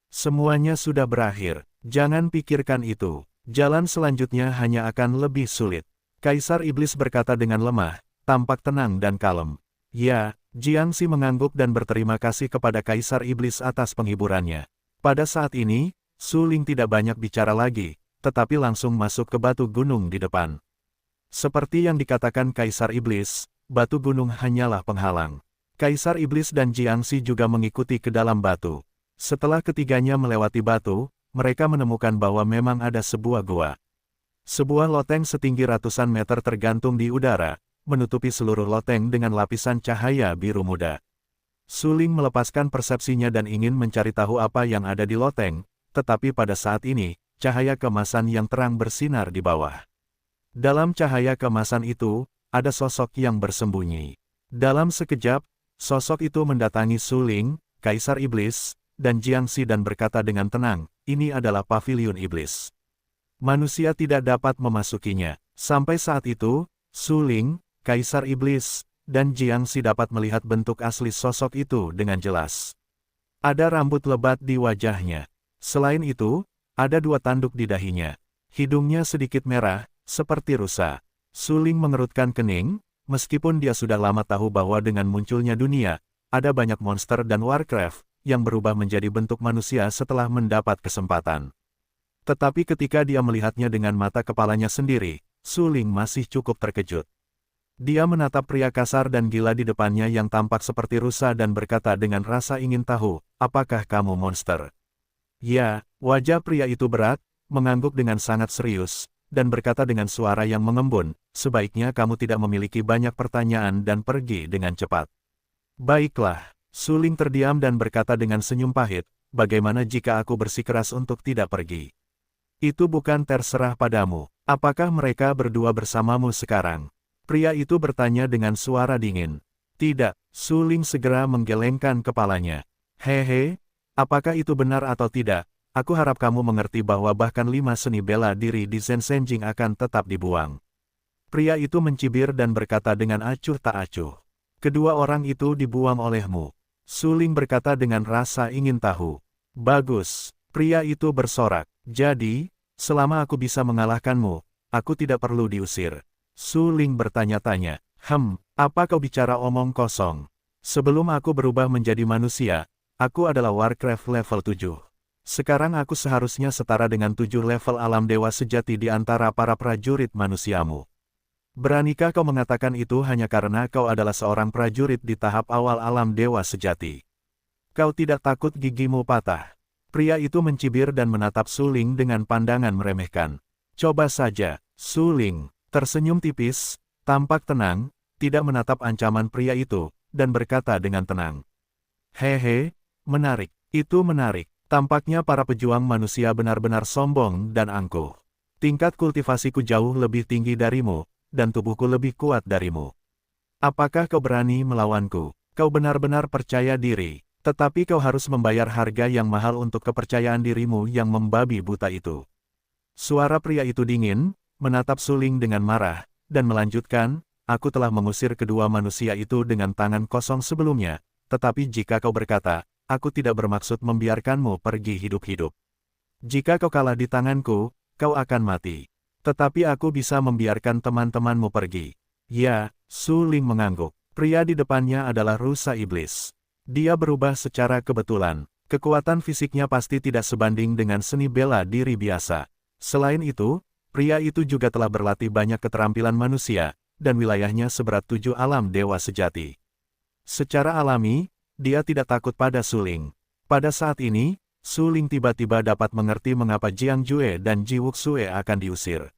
Semuanya sudah berakhir, jangan pikirkan itu. Jalan selanjutnya hanya akan lebih sulit. Kaisar Iblis berkata dengan lemah, tampak tenang dan kalem. Ya, Jiangxi mengangguk dan berterima kasih kepada Kaisar Iblis atas penghiburannya. Pada saat ini, Su Ling tidak banyak bicara lagi, tetapi langsung masuk ke batu gunung di depan. Seperti yang dikatakan Kaisar Iblis, batu gunung hanyalah penghalang. Kaisar Iblis dan Jiangxi juga mengikuti ke dalam batu. Setelah ketiganya melewati batu, mereka menemukan bahwa memang ada sebuah gua. Sebuah loteng setinggi ratusan meter tergantung di udara, menutupi seluruh loteng dengan lapisan cahaya biru muda. Su Ling melepaskan persepsinya dan ingin mencari tahu apa yang ada di loteng, tetapi pada saat ini, cahaya kemasan yang terang bersinar di bawah. Dalam cahaya kemasan itu, ada sosok yang bersembunyi. Dalam sekejap, sosok itu mendatangi Su Ling, Kaisar Iblis, dan Jiangxi dan berkata dengan tenang, ini adalah pavilion iblis. Manusia tidak dapat memasukinya. Sampai saat itu, Su Ling, Kaisar Iblis, dan Jiangxi dapat melihat bentuk asli sosok itu dengan jelas. Ada rambut lebat di wajahnya. Selain itu, ada dua tanduk di dahinya. Hidungnya sedikit merah, seperti rusa. Su Ling mengerutkan kening, meskipun dia sudah lama tahu bahwa dengan munculnya dunia, ada banyak monster dan Warcraft, yang berubah menjadi bentuk manusia setelah mendapat kesempatan. Tetapi ketika dia melihatnya dengan mata kepalanya sendiri, Su Ling masih cukup terkejut. Dia menatap pria kasar dan gila di depannya yang tampak seperti rusa dan berkata dengan rasa ingin tahu, apakah kamu monster? Ya, wajah pria itu berat, mengangguk dengan sangat serius, dan berkata dengan suara yang mengembun, sebaiknya kamu tidak memiliki banyak pertanyaan dan pergi dengan cepat. Baiklah, Su Ling terdiam dan berkata dengan senyum pahit, bagaimana jika aku bersikeras untuk tidak pergi? Itu bukan terserah padamu, apakah mereka berdua bersamamu sekarang? Pria itu bertanya dengan suara dingin. Tidak, Su Ling segera menggelengkan kepalanya. Hehe, apakah itu benar atau tidak? Aku harap kamu mengerti bahwa bahkan 5 seni bela diri di Zhensheng akan tetap dibuang. Pria itu mencibir dan berkata dengan acuh tak acuh. Kedua orang itu dibuang olehmu. Su Ling berkata dengan rasa ingin tahu. Bagus, pria itu bersorak. Jadi, selama aku bisa mengalahkanmu, aku tidak perlu diusir. Su Ling bertanya-tanya. Apa kau bicara omong kosong? Sebelum aku berubah menjadi manusia, aku adalah Warcraft level 7. Sekarang aku seharusnya setara dengan 7 level alam dewa sejati di antara para prajurit manusiamu. Beranikah kau mengatakan itu hanya karena kau adalah seorang prajurit di tahap awal alam dewa sejati? Kau tidak takut gigimu patah? Pria itu mencibir dan menatap Su Ling dengan pandangan meremehkan. Coba saja, Su Ling tersenyum tipis, tampak tenang, tidak menatap ancaman pria itu, dan berkata dengan tenang. Hehe, menarik, itu menarik. Tampaknya para pejuang manusia benar-benar sombong dan angkuh. Tingkat kultivasiku jauh lebih tinggi darimu, dan tubuhku lebih kuat darimu. Apakah kau berani melawanku? Kau benar-benar percaya diri, tetapi kau harus membayar harga yang mahal untuk kepercayaan dirimu yang membabi buta itu. Suara pria itu dingin, menatap Su Ling dengan marah, dan melanjutkan, aku telah mengusir kedua manusia itu dengan tangan kosong sebelumnya, tetapi jika kau berkata, aku tidak bermaksud membiarkanmu pergi hidup-hidup. Jika kau kalah di tanganku, kau akan mati. Tetapi aku bisa membiarkan teman-temanmu pergi. Ya, Su Ling mengangguk. Pria di depannya adalah rusa iblis. Dia berubah secara kebetulan. Kekuatan fisiknya pasti tidak sebanding dengan seni bela diri biasa. Selain itu, pria itu juga telah berlatih banyak keterampilan manusia, dan wilayahnya seberat 7 alam dewa sejati. Secara alami, dia tidak takut pada Su Ling. Pada saat ini, Su Ling tiba-tiba dapat mengerti mengapa Jiang Jue dan Ji Wuxue akan diusir.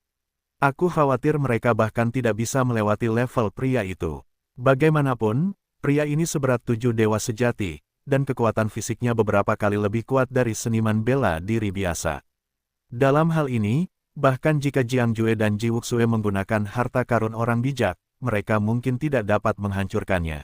Aku khawatir mereka bahkan tidak bisa melewati level pria itu. Bagaimanapun, pria ini seberat 7 dewa sejati, dan kekuatan fisiknya beberapa kali lebih kuat dari seniman bela diri biasa. Dalam hal ini, bahkan jika Jiang Jue dan Ji Wuxue menggunakan harta karun orang bijak, mereka mungkin tidak dapat menghancurkannya.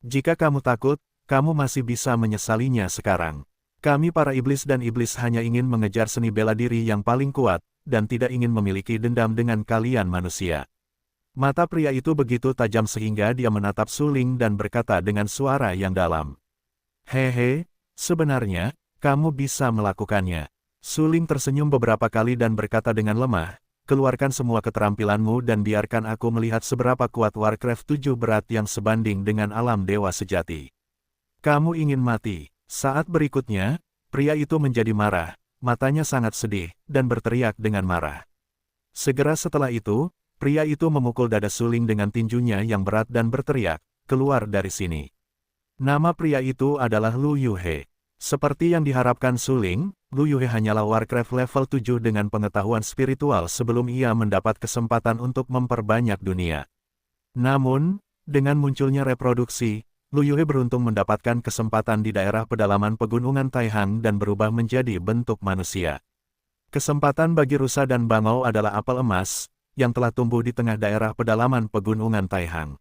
Jika kamu takut, kamu masih bisa menyesalinya sekarang. Kami para iblis dan iblis hanya ingin mengejar seni bela diri yang paling kuat, dan tidak ingin memiliki dendam dengan kalian manusia. Mata pria itu begitu tajam sehingga dia menatap Su Ling dan berkata dengan suara yang dalam. Hehe, sebenarnya, kamu bisa melakukannya. Su Ling tersenyum beberapa kali dan berkata dengan lemah, keluarkan semua keterampilanmu dan biarkan aku melihat seberapa kuat Warcraft 7 berat yang sebanding dengan alam dewa sejati. Kamu ingin mati. Saat berikutnya, pria itu menjadi marah, matanya sangat sedih, dan berteriak dengan marah. Segera setelah itu, pria itu memukul dada Su Ling dengan tinjunya yang berat dan berteriak, keluar dari sini. Nama pria itu adalah Lu Yuhe. Seperti yang diharapkan Su Ling, Lu Yuhe hanyalah Warcraft level 7 dengan pengetahuan spiritual sebelum ia mendapat kesempatan untuk memperbanyak dunia. Namun, dengan munculnya reproduksi, Lu Yuhe beruntung mendapatkan kesempatan di daerah pedalaman pegunungan Taihang dan berubah menjadi bentuk manusia. Kesempatan bagi rusa dan bangau adalah apel emas, yang telah tumbuh di tengah daerah pedalaman pegunungan Taihang.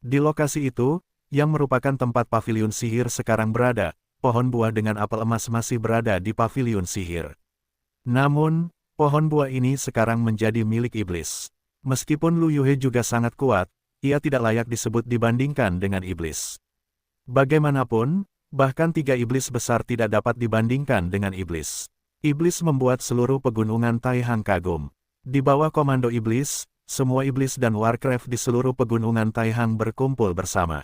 Di lokasi itu, yang merupakan tempat paviliun sihir sekarang berada, pohon buah dengan apel emas masih berada di paviliun sihir. Namun, pohon buah ini sekarang menjadi milik iblis. Meskipun Lu Yuhe juga sangat kuat, ia tidak layak disebut dibandingkan dengan iblis. Bagaimanapun, bahkan 3 iblis besar tidak dapat dibandingkan dengan iblis. Iblis membuat seluruh pegunungan Taihang kagum. Di bawah komando iblis, semua iblis dan Warcraft di seluruh pegunungan Taihang berkumpul bersama.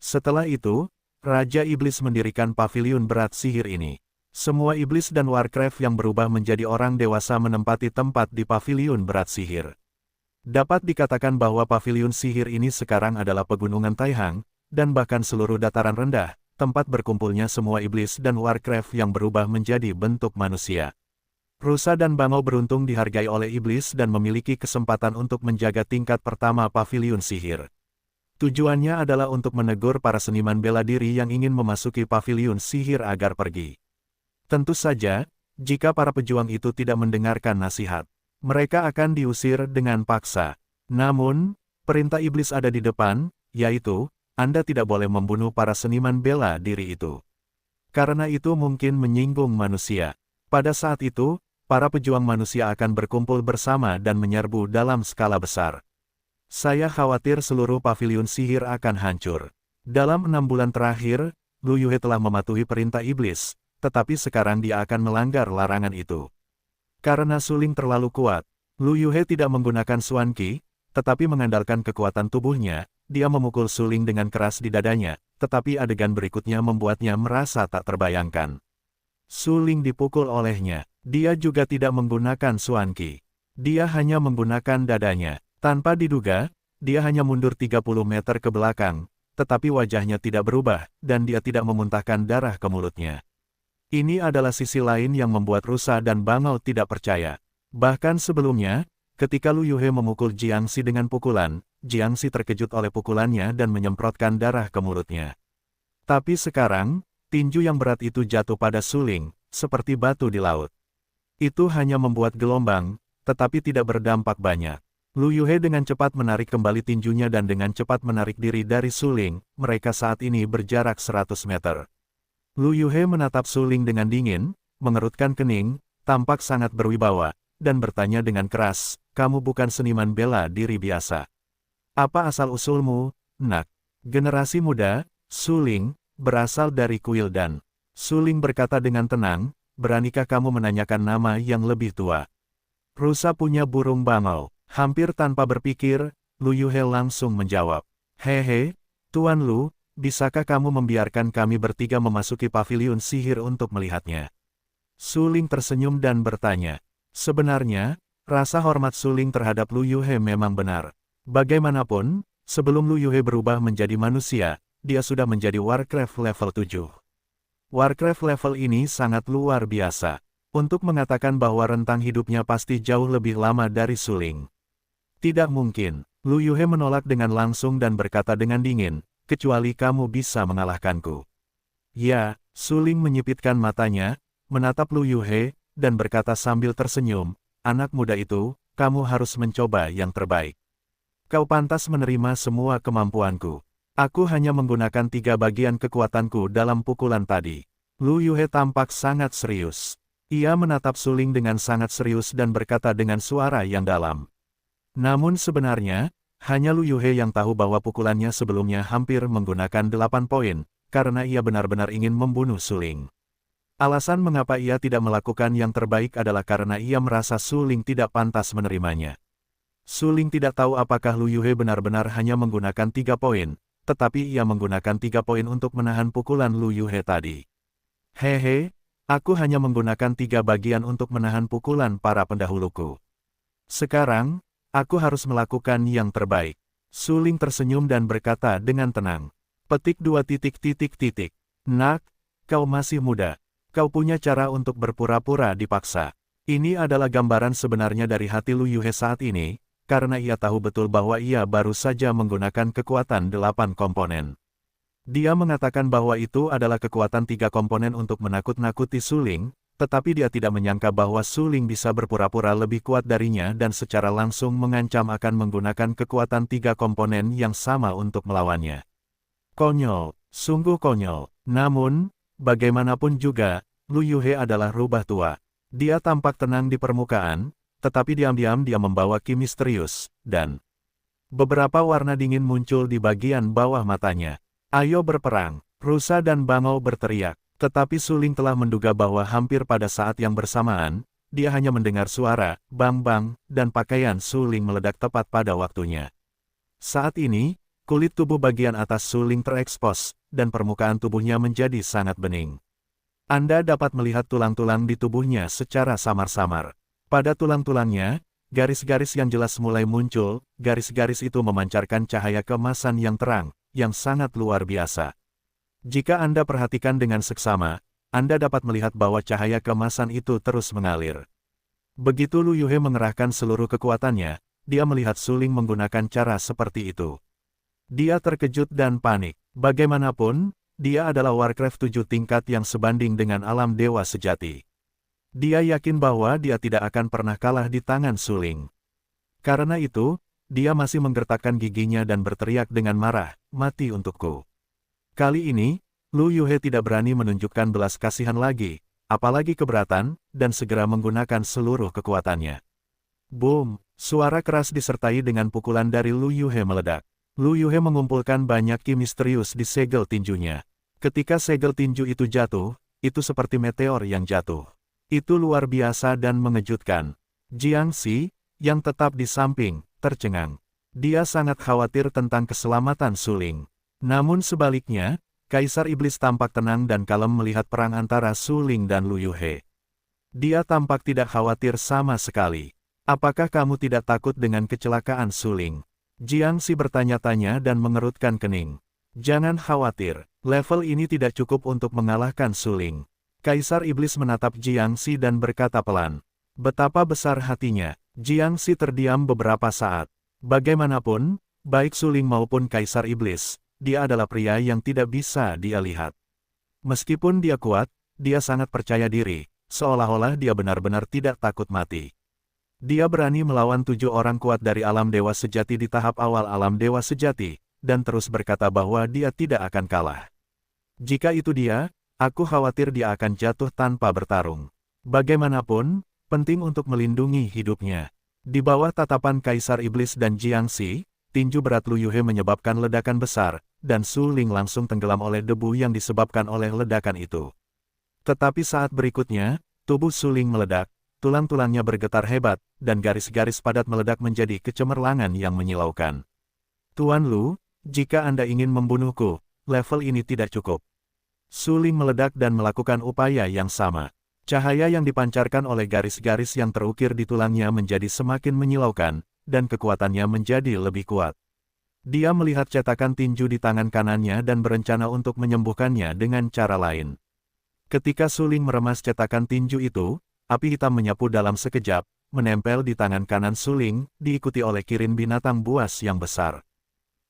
Setelah itu, Raja Iblis mendirikan paviliun berat sihir ini. Semua iblis dan Warcraft yang berubah menjadi orang dewasa menempati tempat di paviliun berat sihir. Dapat dikatakan bahwa paviliun sihir ini sekarang adalah pegunungan Taihang, dan bahkan seluruh dataran rendah, tempat berkumpulnya semua iblis dan Warcraft yang berubah menjadi bentuk manusia. Rusa dan bangau beruntung dihargai oleh iblis dan memiliki kesempatan untuk menjaga tingkat pertama paviliun sihir. Tujuannya adalah untuk menegur para seniman bela diri yang ingin memasuki paviliun sihir agar pergi. Tentu saja, jika para pejuang itu tidak mendengarkan nasihat, mereka akan diusir dengan paksa. Namun, perintah iblis ada di depan, yaitu, Anda tidak boleh membunuh para seniman bela diri itu. Karena itu mungkin menyinggung manusia. Pada saat itu, para pejuang manusia akan berkumpul bersama dan menyerbu dalam skala besar. Saya khawatir seluruh paviliun sihir akan hancur. Dalam 6 bulan terakhir, Lu Yuhe telah mematuhi perintah iblis, tetapi sekarang dia akan melanggar larangan itu. Karena suling terlalu kuat, Lu Yuhe tidak menggunakan Xuan Qi, tetapi mengandalkan kekuatan tubuhnya, dia memukul suling dengan keras di dadanya, tetapi adegan berikutnya membuatnya merasa tak terbayangkan. Suling dipukul olehnya. Dia juga tidak menggunakan Xuan Qi. Dia hanya menggunakan dadanya. Tanpa diduga, dia hanya mundur 30 meter ke belakang, tetapi wajahnya tidak berubah, dan dia tidak memuntahkan darah ke mulutnya. Ini adalah sisi lain yang membuat Rusa dan Bangau tidak percaya. Bahkan sebelumnya, ketika Lu Yuhe memukul Jiangxi dengan pukulan, Jiangxi terkejut oleh pukulannya dan menyemprotkan darah ke mulutnya. Tapi sekarang, tinju yang berat itu jatuh pada suling, seperti batu di laut. Itu hanya membuat gelombang, tetapi tidak berdampak banyak. Lu Yuhe dengan cepat menarik kembali tinjunya dan dengan cepat menarik diri dari suling, mereka saat ini berjarak 100 meter. Lu Yuhe menatap suling dengan dingin, mengerutkan kening, tampak sangat berwibawa, dan bertanya dengan keras, "Kamu bukan seniman bela diri biasa. Apa asal-usulmu, nak?" Generasi muda, suling, berasal dari kuil dan. Suling berkata dengan tenang, "Beranikah kamu menanyakan nama yang lebih tua?" Rusa punya burung bangau. Hampir tanpa berpikir, Lu Yuhe langsung menjawab, "Hehe, Tuan Lu, bisakah kamu membiarkan kami bertiga memasuki paviliun sihir untuk melihatnya?" Suling tersenyum dan bertanya. Sebenarnya, rasa hormat Suling terhadap Lu Yuhe memang benar. Bagaimanapun, sebelum Lu Yuhe berubah menjadi manusia, dia sudah menjadi Warcraft level 7. Warcraft level ini sangat luar biasa. Untuk mengatakan bahwa rentang hidupnya pasti jauh lebih lama dari Suling. Tidak mungkin, Lu Yuhe menolak dengan langsung dan berkata dengan dingin, "Kecuali kamu bisa mengalahkanku." Ya, Suling menyipitkan matanya, menatap Lu Yuhe, dan berkata sambil tersenyum, "Anak muda itu, kamu harus mencoba yang terbaik. Kau pantas menerima semua kemampuanku. Aku hanya menggunakan 3 bagian kekuatanku dalam pukulan tadi." Lu Yuhe tampak sangat serius. Ia menatap Suling dengan sangat serius dan berkata dengan suara yang dalam. Namun sebenarnya, hanya Lu Yuhe yang tahu bahwa pukulannya sebelumnya hampir menggunakan 8 poin, karena ia benar-benar ingin membunuh Suling. Alasan mengapa ia tidak melakukan yang terbaik adalah karena ia merasa Suling tidak pantas menerimanya. Suling tidak tahu apakah Lu Yuhe benar-benar hanya menggunakan 3 poin, tetapi ia menggunakan 3 poin untuk menahan pukulan Lu Yuhe tadi. "Hehe, aku hanya menggunakan 3 bagian untuk menahan pukulan para pendahuluku. Sekarang, aku harus melakukan yang terbaik." Suling tersenyum dan berkata dengan tenang. Petik 2 titik. "Nak, kau masih muda. Kau punya cara untuk berpura-pura dipaksa." Ini adalah gambaran sebenarnya dari hati Lu Yuhe saat ini, karena ia tahu betul bahwa ia baru saja menggunakan kekuatan 8 komponen. Dia mengatakan bahwa itu adalah kekuatan 3 komponen untuk menakut-nakuti Suling, tetapi dia tidak menyangka bahwa Suling bisa berpura-pura lebih kuat darinya dan secara langsung mengancam akan menggunakan kekuatan 3 komponen yang sama untuk melawannya. Konyol, sungguh konyol. Namun, bagaimanapun juga, Lu Yuhe adalah rubah tua. Dia tampak tenang di permukaan, tetapi diam-diam dia membawa ki misterius, dan beberapa warna dingin muncul di bagian bawah matanya. "Ayo berperang!" Rusa dan Bangau berteriak, tetapi Suling telah menduga bahwa hampir pada saat yang bersamaan, dia hanya mendengar suara, bang-bang, dan pakaian Suling meledak tepat pada waktunya. Saat ini, kulit tubuh bagian atas Suling terekspos, dan permukaan tubuhnya menjadi sangat bening. Anda dapat melihat tulang-tulang di tubuhnya secara samar-samar. Pada tulang-tulangnya, garis-garis yang jelas mulai muncul, garis-garis itu memancarkan cahaya keemasan yang terang, yang sangat luar biasa. Jika Anda perhatikan dengan seksama, Anda dapat melihat bahwa cahaya keemasan itu terus mengalir. Begitu Lu Yuhe mengerahkan seluruh kekuatannya, dia melihat Suling menggunakan cara seperti itu. Dia terkejut dan panik. Bagaimanapun, dia adalah Warcraft 7 tingkat yang sebanding dengan alam dewa sejati. Dia yakin bahwa dia tidak akan pernah kalah di tangan Suling. Karena itu, dia masih menggertakkan giginya dan berteriak dengan marah, "Mati untukku." Kali ini, Lu Yuhe tidak berani menunjukkan belas kasihan lagi, apalagi keberatan, dan segera menggunakan seluruh kekuatannya. Boom! Suara keras disertai dengan pukulan dari Lu Yuhe meledak. Lu Yuhe mengumpulkan banyak ki misterius di segel tinjunya. Ketika segel tinju itu jatuh, itu seperti meteor yang jatuh. Itu luar biasa dan mengejutkan. Jiang Xi, yang tetap di samping, tercengang. Dia sangat khawatir tentang keselamatan Su Ling. Namun sebaliknya, Kaisar Iblis tampak tenang dan kalem melihat perang antara Su Ling dan Lu Yuhe. Dia tampak tidak khawatir sama sekali. Apakah kamu tidak takut dengan kecelakaan Su Ling? Jiang Xi bertanya-tanya dan mengerutkan kening. Jangan khawatir, level ini tidak cukup untuk mengalahkan Su Ling. Kaisar Iblis menatap Jiang Xi dan berkata pelan. Betapa besar hatinya. Jiang Xi terdiam beberapa saat. Bagaimanapun, baik Su Ling maupun Kaisar Iblis, dia adalah pria yang tidak bisa dia lihat. Meskipun dia kuat, dia sangat percaya diri, seolah-olah dia benar-benar tidak takut mati. Dia berani melawan 7 orang kuat dari alam dewa sejati di tahap awal alam dewa sejati, dan terus berkata bahwa dia tidak akan kalah. Jika itu dia, aku khawatir dia akan jatuh tanpa bertarung. Bagaimanapun, penting untuk melindungi hidupnya. Di bawah tatapan Kaisar Iblis dan Jiang Xi, tinju berat Lu Yuhe menyebabkan ledakan besar, dan Su Ling langsung tenggelam oleh debu yang disebabkan oleh ledakan itu. Tetapi saat berikutnya, tubuh Su Ling meledak, tulang-tulangnya bergetar hebat, dan garis-garis padat meledak menjadi kecemerlangan yang menyilaukan. Tuan Lu, jika Anda ingin membunuhku, level ini tidak cukup. Su Ling meledak dan melakukan upaya yang sama. Cahaya yang dipancarkan oleh garis-garis yang terukir di tulangnya menjadi semakin menyilaukan, dan kekuatannya menjadi lebih kuat. Dia melihat cetakan tinju di tangan kanannya dan berencana untuk menyembuhkannya dengan cara lain. Ketika Su Ling meremas cetakan tinju itu, api hitam menyapu dalam sekejap, menempel di tangan kanan Su Ling, diikuti oleh kirin binatang buas yang besar.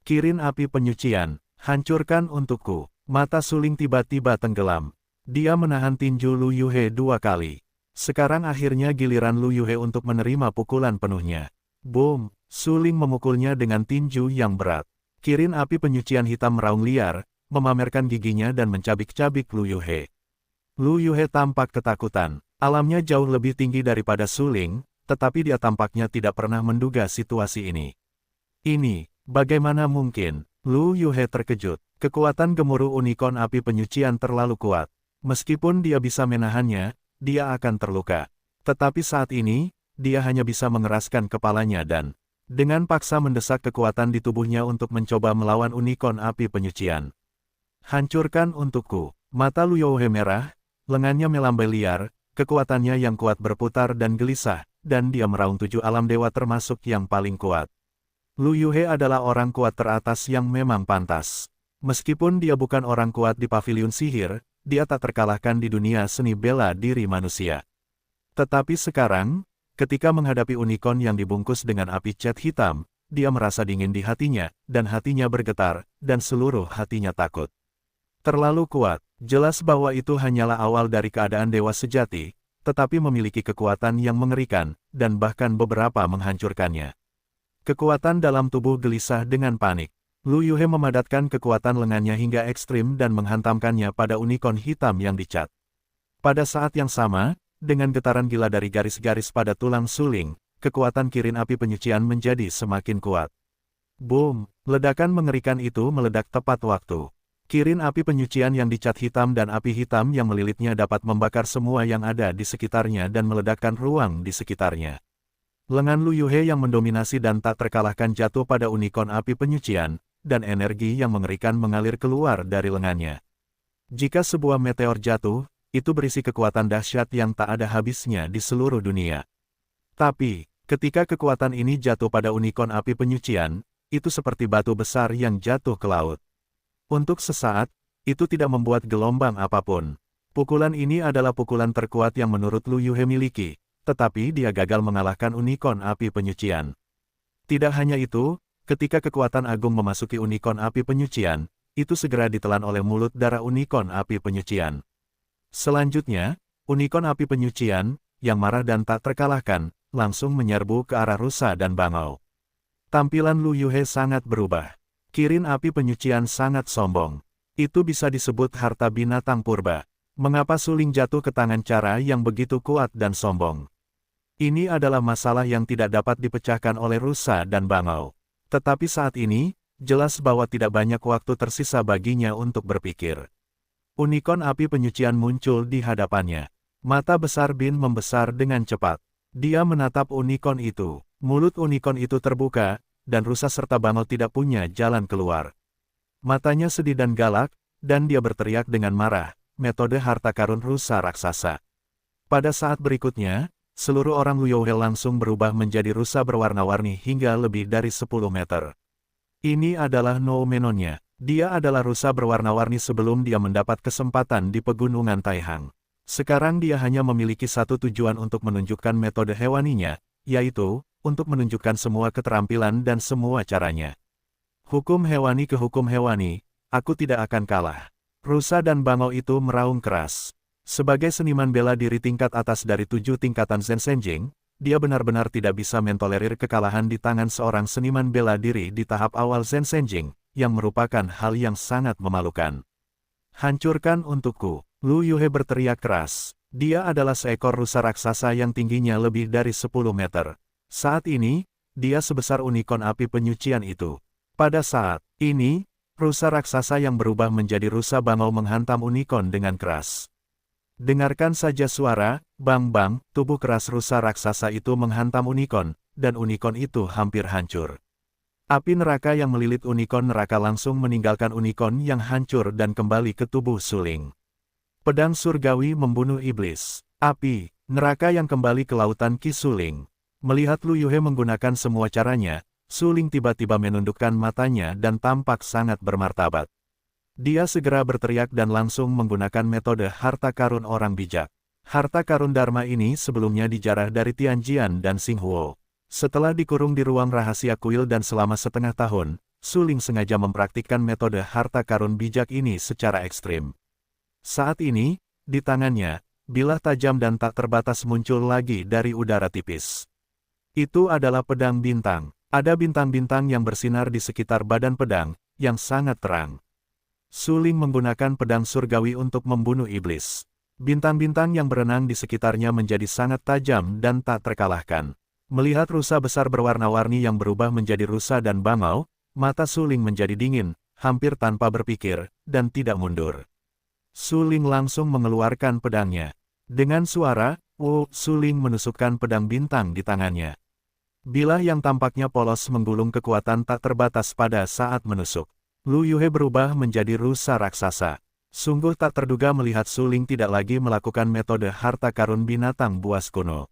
Kirin api penyucian, hancurkan untukku. Mata Su Ling tiba-tiba tenggelam. Dia menahan tinju Lu Yuhe 2 kali. Sekarang akhirnya giliran Lu Yuhe untuk menerima pukulan penuhnya. Boom! Su Ling memukulnya dengan tinju yang berat. Kirin api penyucian hitam meraung liar, memamerkan giginya dan mencabik-cabik Lu Yuhe. Lu Yuhe tampak ketakutan. Alamnya jauh lebih tinggi daripada Su Ling, tetapi dia tampaknya tidak pernah menduga situasi ini. Ini, bagaimana mungkin? Lu Yuhe terkejut. Kekuatan gemuruh unicorn api penyucian terlalu kuat. Meskipun dia bisa menahannya, dia akan terluka. Tetapi saat ini, dia hanya bisa mengeraskan kepalanya dan dengan paksa mendesak kekuatan di tubuhnya untuk mencoba melawan unicorn api penyucian. Hancurkan untukku. Mata Lu Yuhe merah, lengannya melambai liar. Kekuatannya yang kuat berputar dan gelisah, dan dia meraung 7 alam dewa termasuk yang paling kuat. Lu Yuhe adalah orang kuat teratas yang memang pantas. Meskipun dia bukan orang kuat di paviliun sihir, dia tak terkalahkan di dunia seni bela diri manusia. Tetapi sekarang, ketika menghadapi unicorn yang dibungkus dengan api cat hitam, dia merasa dingin di hatinya, dan hatinya bergetar, dan seluruh hatinya takut. Terlalu kuat. Jelas bahwa itu hanyalah awal dari keadaan dewa sejati, tetapi memiliki kekuatan yang mengerikan, dan bahkan beberapa menghancurkannya. Kekuatan dalam tubuh gelisah dengan panik. Lu Yuhe memadatkan kekuatan lengannya hingga ekstrim dan menghantamkannya pada unicorn hitam yang dicat. Pada saat yang sama, dengan getaran gila dari garis-garis pada tulang Su Ling, kekuatan kirin api penyucian menjadi semakin kuat. Boom! Ledakan mengerikan itu meledak tepat waktu. Kirin api penyucian yang dicat hitam dan api hitam yang melilitnya dapat membakar semua yang ada di sekitarnya dan meledakkan ruang di sekitarnya. Lengan Lu Yuhe yang mendominasi dan tak terkalahkan jatuh pada unicorn api penyucian, dan energi yang mengerikan mengalir keluar dari lengannya. Jika sebuah meteor jatuh, itu berisi kekuatan dahsyat yang tak ada habisnya di seluruh dunia. Tapi, ketika kekuatan ini jatuh pada unicorn api penyucian, itu seperti batu besar yang jatuh ke laut. Untuk sesaat, itu tidak membuat gelombang apapun. Pukulan ini adalah pukulan terkuat yang menurut Lu Yuhe miliki, tetapi dia gagal mengalahkan unicorn api penyucian. Tidak hanya itu, ketika kekuatan agung memasuki unicorn api penyucian, itu segera ditelan oleh mulut darah unicorn api penyucian. Selanjutnya, unicorn api penyucian, yang marah dan tak terkalahkan, langsung menyerbu ke arah rusa dan bangau. Tampilan Lu Yuhe sangat berubah. Kirin api penyucian sangat sombong. Itu bisa disebut harta binatang purba. Mengapa suling jatuh ke tangan cara yang begitu kuat dan sombong? Ini adalah masalah yang tidak dapat dipecahkan oleh rusa dan bangau. Tetapi saat ini, jelas bahwa tidak banyak waktu tersisa baginya untuk berpikir. Unicorn api penyucian muncul di hadapannya. Mata besar Bin membesar dengan cepat. Dia menatap unicorn itu. Mulut unicorn itu terbuka, dan rusa serta bangau tidak punya jalan keluar. Matanya sedih dan galak, dan dia berteriak dengan marah, metode harta karun rusa raksasa. Pada saat berikutnya, seluruh orang Luyouhe langsung berubah menjadi rusa berwarna-warni hingga lebih dari 10 meter. Ini adalah noumenonnya. Dia adalah rusa berwarna-warni sebelum dia mendapat kesempatan di pegunungan Taihang. Sekarang dia hanya memiliki satu tujuan untuk menunjukkan metode hewaninya, yaitu, untuk menunjukkan semua keterampilan dan semua caranya. Hukum hewani ke hukum hewani, aku tidak akan kalah. Rusa dan bangau itu meraung keras. Sebagai seniman bela diri tingkat atas dari 7 tingkatan Zensenjing, dia benar-benar tidak bisa mentolerir kekalahan di tangan seorang seniman bela diri di tahap awal Zensenjing, yang merupakan hal yang sangat memalukan. Hancurkan untukku, Luyouhe berteriak keras. Dia adalah seekor rusa raksasa yang tingginya lebih dari 10 meter. Saat ini, dia sebesar unicorn api penyucian itu. Pada saat ini, rusa raksasa yang berubah menjadi rusa bangau menghantam unicorn dengan keras. Dengarkan saja suara, bang-bang, tubuh keras rusa raksasa itu menghantam unicorn, dan unicorn itu hampir hancur. Api neraka yang melilit unicorn neraka langsung meninggalkan unicorn yang hancur dan kembali ke tubuh suling. Pedang surgawi membunuh iblis. Api, neraka yang kembali ke lautan Ki Suling. Melihat Luyouhe menggunakan semua caranya, Suling tiba-tiba menundukkan matanya dan tampak sangat bermartabat. Dia segera berteriak dan langsung menggunakan metode harta karun orang bijak. Harta karun Dharma ini sebelumnya dijarah dari Tianjian dan Xinghuo. Setelah dikurung di ruang rahasia kuil dan selama setengah tahun, Suling sengaja mempraktikkan metode harta karun bijak ini secara ekstrim. Saat ini, di tangannya, bilah tajam dan tak terbatas muncul lagi dari udara tipis. Itu adalah pedang bintang. Ada bintang-bintang yang bersinar di sekitar badan pedang, yang sangat terang. Suling menggunakan pedang surgawi untuk membunuh iblis. Bintang-bintang yang berenang di sekitarnya menjadi sangat tajam dan tak terkalahkan. Melihat rusa besar berwarna-warni yang berubah menjadi rusa dan bangau, mata Suling menjadi dingin, hampir tanpa berpikir, dan tidak mundur. Suling langsung mengeluarkan pedangnya. Dengan suara, Suling menusukkan pedang bintang di tangannya. Bilah yang tampaknya polos menggulung kekuatan tak terbatas pada saat menusuk. Luyouhe berubah menjadi rusa raksasa. Sungguh tak terduga melihat Suling tidak lagi melakukan metode harta karun binatang buas kuno.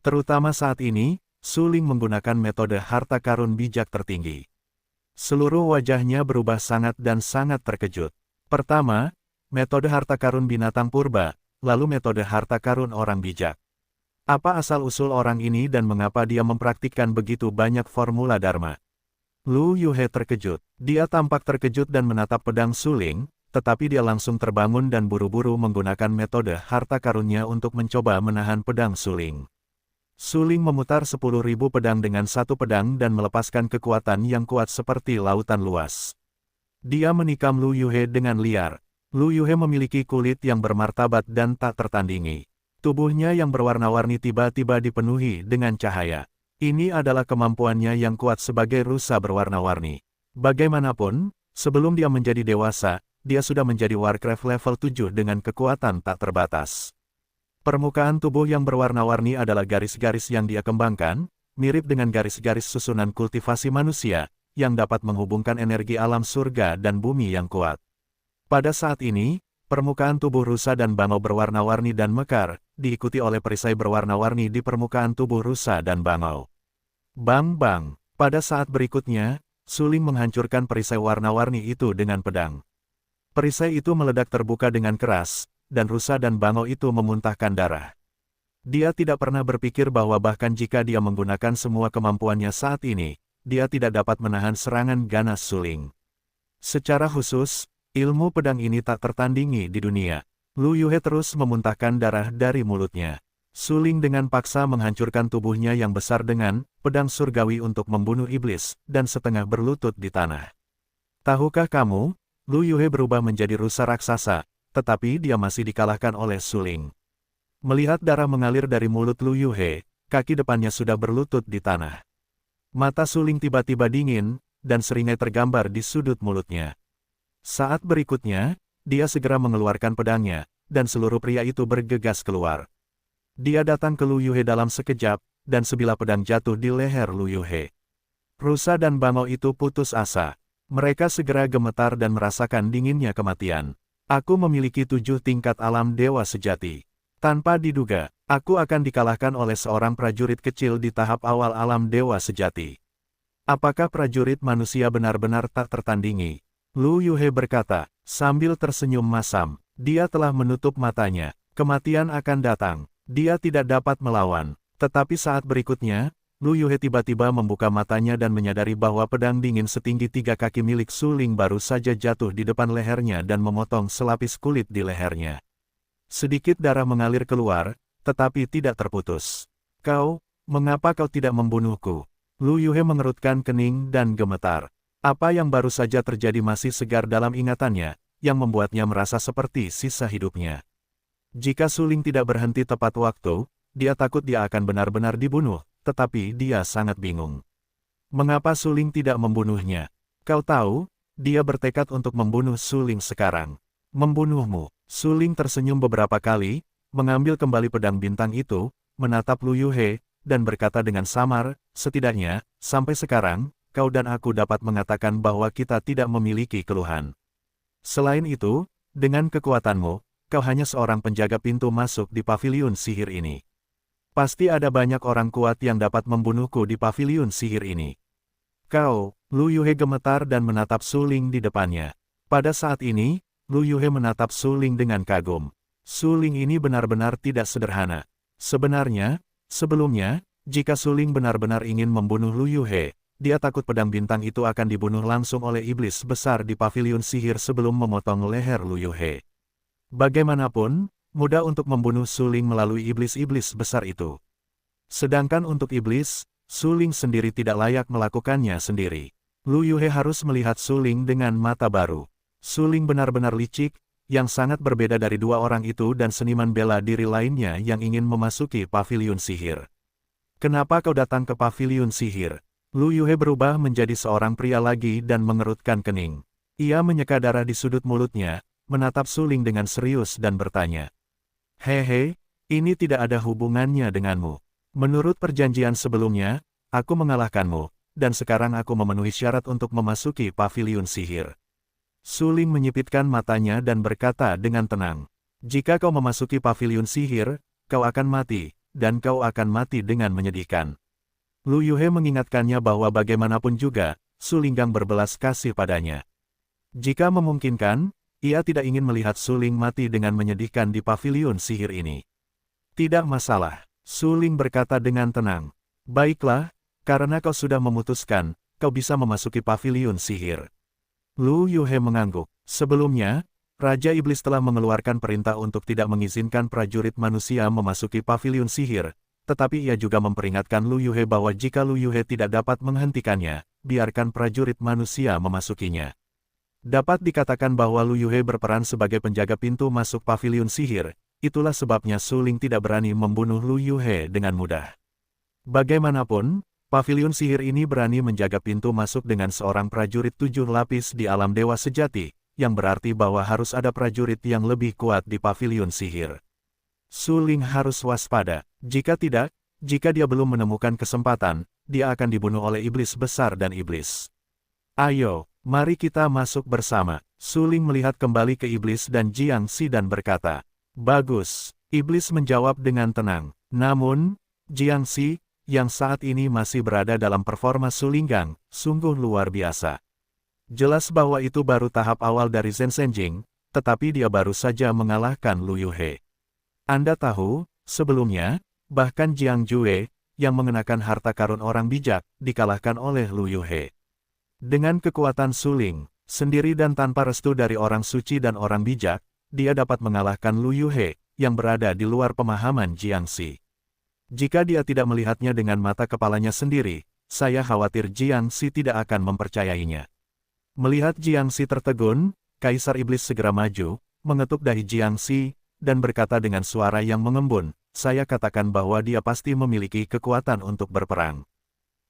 Terutama saat ini, Suling menggunakan metode harta karun bijak tertinggi. Seluruh wajahnya berubah sangat dan sangat terkejut. Pertama, metode harta karun binatang purba, lalu metode harta karun orang bijak. Apa asal-usul orang ini dan mengapa dia mempraktikkan begitu banyak formula Dharma? Luyouhe terkejut. Dia tampak terkejut dan menatap pedang Suling, tetapi dia langsung terbangun dan buru-buru menggunakan metode harta karunnya untuk mencoba menahan pedang Suling. Suling memutar 10.000 pedang dengan satu pedang dan melepaskan kekuatan yang kuat seperti lautan luas. Dia menikam Luyouhe dengan liar. Luyouhe memiliki kulit yang bermartabat dan tak tertandingi. Tubuhnya yang berwarna-warni tiba-tiba dipenuhi dengan cahaya. Ini adalah kemampuannya yang kuat sebagai rusa berwarna-warni. Bagaimanapun, sebelum dia menjadi dewasa, dia sudah menjadi Warcraft level 7 dengan kekuatan tak terbatas. Permukaan tubuh yang berwarna-warni adalah garis-garis yang dia kembangkan, mirip dengan garis-garis susunan kultivasi manusia, yang dapat menghubungkan energi alam surga dan bumi yang kuat. Pada saat ini, permukaan tubuh rusa dan bangau berwarna-warni dan mekar, diikuti oleh perisai berwarna-warni di permukaan tubuh rusa dan bangau. Bang-bang, pada saat berikutnya, Suling menghancurkan perisai warna-warni itu dengan pedang. Perisai itu meledak terbuka dengan keras, dan rusa dan bangau itu memuntahkan darah. Dia tidak pernah berpikir bahwa bahkan jika dia menggunakan semua kemampuannya saat ini, dia tidak dapat menahan serangan ganas Suling. Secara khusus, ilmu pedang ini tak tertandingi di dunia. Luyouhe terus memuntahkan darah dari mulutnya. Suling dengan paksa menghancurkan tubuhnya yang besar dengan pedang surgawi untuk membunuh iblis, dan setengah berlutut di tanah. Tahukah kamu, Luyouhe berubah menjadi rusa raksasa, tetapi dia masih dikalahkan oleh Suling. Melihat darah mengalir dari mulut Lu Yuhe, kaki depannya sudah berlutut di tanah. Mata Suling tiba-tiba dingin, dan seringai tergambar di sudut mulutnya. Saat berikutnya, dia segera mengeluarkan pedangnya, dan seluruh pria itu bergegas keluar. Dia datang ke Lu Yuhe dalam sekejap, dan sebilah pedang jatuh di leher Lu Yuhe. Rusa dan bangau itu putus asa. Mereka segera gemetar dan merasakan dinginnya kematian. Aku memiliki 7 tingkat alam dewa sejati. Tanpa diduga, aku akan dikalahkan oleh seorang prajurit kecil di tahap awal alam dewa sejati. Apakah prajurit manusia benar-benar tak tertandingi? Lu Yuhe berkata, sambil tersenyum masam. Dia telah menutup matanya. Kematian akan datang. Dia tidak dapat melawan. Tetapi saat berikutnya, Lu Yuhe tiba-tiba membuka matanya dan menyadari bahwa pedang dingin setinggi 3 kaki milik Suling baru saja jatuh di depan lehernya dan memotong selapis kulit di lehernya. Sedikit darah mengalir keluar, tetapi tidak terputus. Mengapa kau tidak membunuhku? Lu Yuhe mengerutkan kening dan gemetar. Apa yang baru saja terjadi masih segar dalam ingatannya, yang membuatnya merasa seperti sisa hidupnya. Jika Suling tidak berhenti tepat waktu, dia takut dia akan benar-benar dibunuh, tetapi dia sangat bingung. Mengapa Suling tidak membunuhnya? Kau tahu, dia bertekad untuk membunuh Suling sekarang. Membunuhmu. Suling tersenyum beberapa kali, mengambil kembali pedang bintang itu, menatap Lu Yuhe, dan berkata dengan samar, setidaknya, sampai sekarang, kau dan aku dapat mengatakan bahwa kita tidak memiliki keluhan. Selain itu, dengan kekuatanmu, kau hanya seorang penjaga pintu masuk di paviliun sihir ini. Pasti ada banyak orang kuat yang dapat membunuhku di paviliun sihir ini. Lu Yuhe gemetar dan menatap Suling di depannya. Pada saat ini, Lu Yuhe menatap Suling dengan kagum. Suling ini benar-benar tidak sederhana. Sebenarnya, sebelumnya, jika Suling benar-benar ingin membunuh Lu Yuhe, dia takut pedang bintang itu akan dibunuh langsung oleh iblis besar di paviliun sihir sebelum memotong leher Lu Yuhe. Bagaimanapun, mudah untuk membunuh Suling melalui iblis-iblis besar itu. Sedangkan untuk iblis, Suling sendiri tidak layak melakukannya sendiri. Lu Yuhe harus melihat Suling dengan mata baru. Suling benar-benar licik, yang sangat berbeda dari 2 orang itu dan seniman bela diri lainnya yang ingin memasuki paviliun sihir. Kenapa kau datang ke paviliun sihir? Lu Yuhe berubah menjadi seorang pria lagi dan mengerutkan kening. Ia menyeka darah di sudut mulutnya, menatap Suling dengan serius dan bertanya. Hehe, ini tidak ada hubungannya denganmu. Menurut perjanjian sebelumnya, aku mengalahkanmu, dan sekarang aku memenuhi syarat untuk memasuki paviliun sihir. Suling menyipitkan matanya dan berkata dengan tenang. Jika kau memasuki paviliun sihir, kau akan mati, dan kau akan mati dengan menyedihkan. Lu Yuhe mengingatkannya bahwa bagaimanapun juga, Sulinggang berbelas kasih padanya. Jika memungkinkan, ia tidak ingin melihat Suling mati dengan menyedihkan di paviliun sihir ini. Tidak masalah, Suling berkata dengan tenang. Baiklah, karena kau sudah memutuskan, kau bisa memasuki paviliun sihir. Lu Yuhe mengangguk. Sebelumnya, Raja Iblis telah mengeluarkan perintah untuk tidak mengizinkan prajurit manusia memasuki paviliun sihir, tetapi ia juga memperingatkan Lu Yuhe bahwa jika Lu Yuhe tidak dapat menghentikannya, biarkan prajurit manusia memasukinya. Dapat dikatakan bahwa Lu Yuhe berperan sebagai penjaga pintu masuk paviliun sihir, itulah sebabnya Suling tidak berani membunuh Lu Yuhe dengan mudah. Bagaimanapun, paviliun sihir ini berani menjaga pintu masuk dengan seorang prajurit 7 lapis di alam dewa sejati, yang berarti bahwa harus ada prajurit yang lebih kuat di paviliun sihir. Suling harus waspada, jika tidak, jika dia belum menemukan kesempatan, dia akan dibunuh oleh iblis besar dan iblis. Ayo, mari kita masuk bersama. Suling melihat kembali ke iblis dan Jiang Si dan berkata, bagus, iblis menjawab dengan tenang. Namun, Jiang Si, yang saat ini masih berada dalam performa Sulinggang, sungguh luar biasa. Jelas bahwa itu baru tahap awal dari Zhensheng, tetapi dia baru saja mengalahkan Lu Yuhe. Anda tahu, sebelumnya, bahkan Jiang Jue, yang mengenakan harta karun orang bijak, dikalahkan oleh Lu Yuhe. Dengan kekuatan Suling, sendiri dan tanpa restu dari orang suci dan orang bijak, dia dapat mengalahkan Lu Yuhe, yang berada di luar pemahaman Jiang Si. Jika dia tidak melihatnya dengan mata kepalanya sendiri, saya khawatir Jiang Si tidak akan mempercayainya. Melihat Jiang Si tertegun, Kaisar Iblis segera maju, mengetuk dahi Jiangxi, dan berkata dengan suara yang mengembun, saya katakan bahwa dia pasti memiliki kekuatan untuk berperang.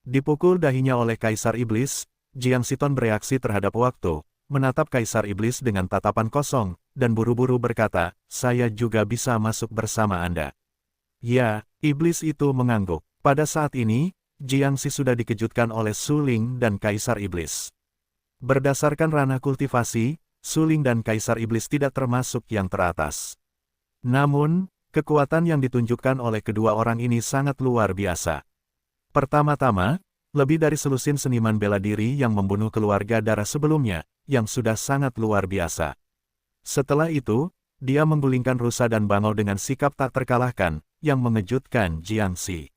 Dipukul dahinya oleh Kaisar Iblis, Jiangxi Ton bereaksi terhadap waktu, menatap Kaisar Iblis dengan tatapan kosong, dan buru-buru berkata, saya juga bisa masuk bersama Anda. Ya, Iblis itu mengangguk. Pada saat ini, Jiangxi sudah dikejutkan oleh Su Ling dan Kaisar Iblis. Berdasarkan ranah kultivasi, Su Ling dan Kaisar Iblis tidak termasuk yang teratas. Namun, kekuatan yang ditunjukkan oleh kedua orang ini sangat luar biasa. Pertama-tama, lebih dari selusin seniman bela diri yang membunuh keluarga darah sebelumnya, yang sudah sangat luar biasa. Setelah itu, dia menggulingkan rusa dan bangau dengan sikap tak terkalahkan, yang mengejutkan Jiangxi.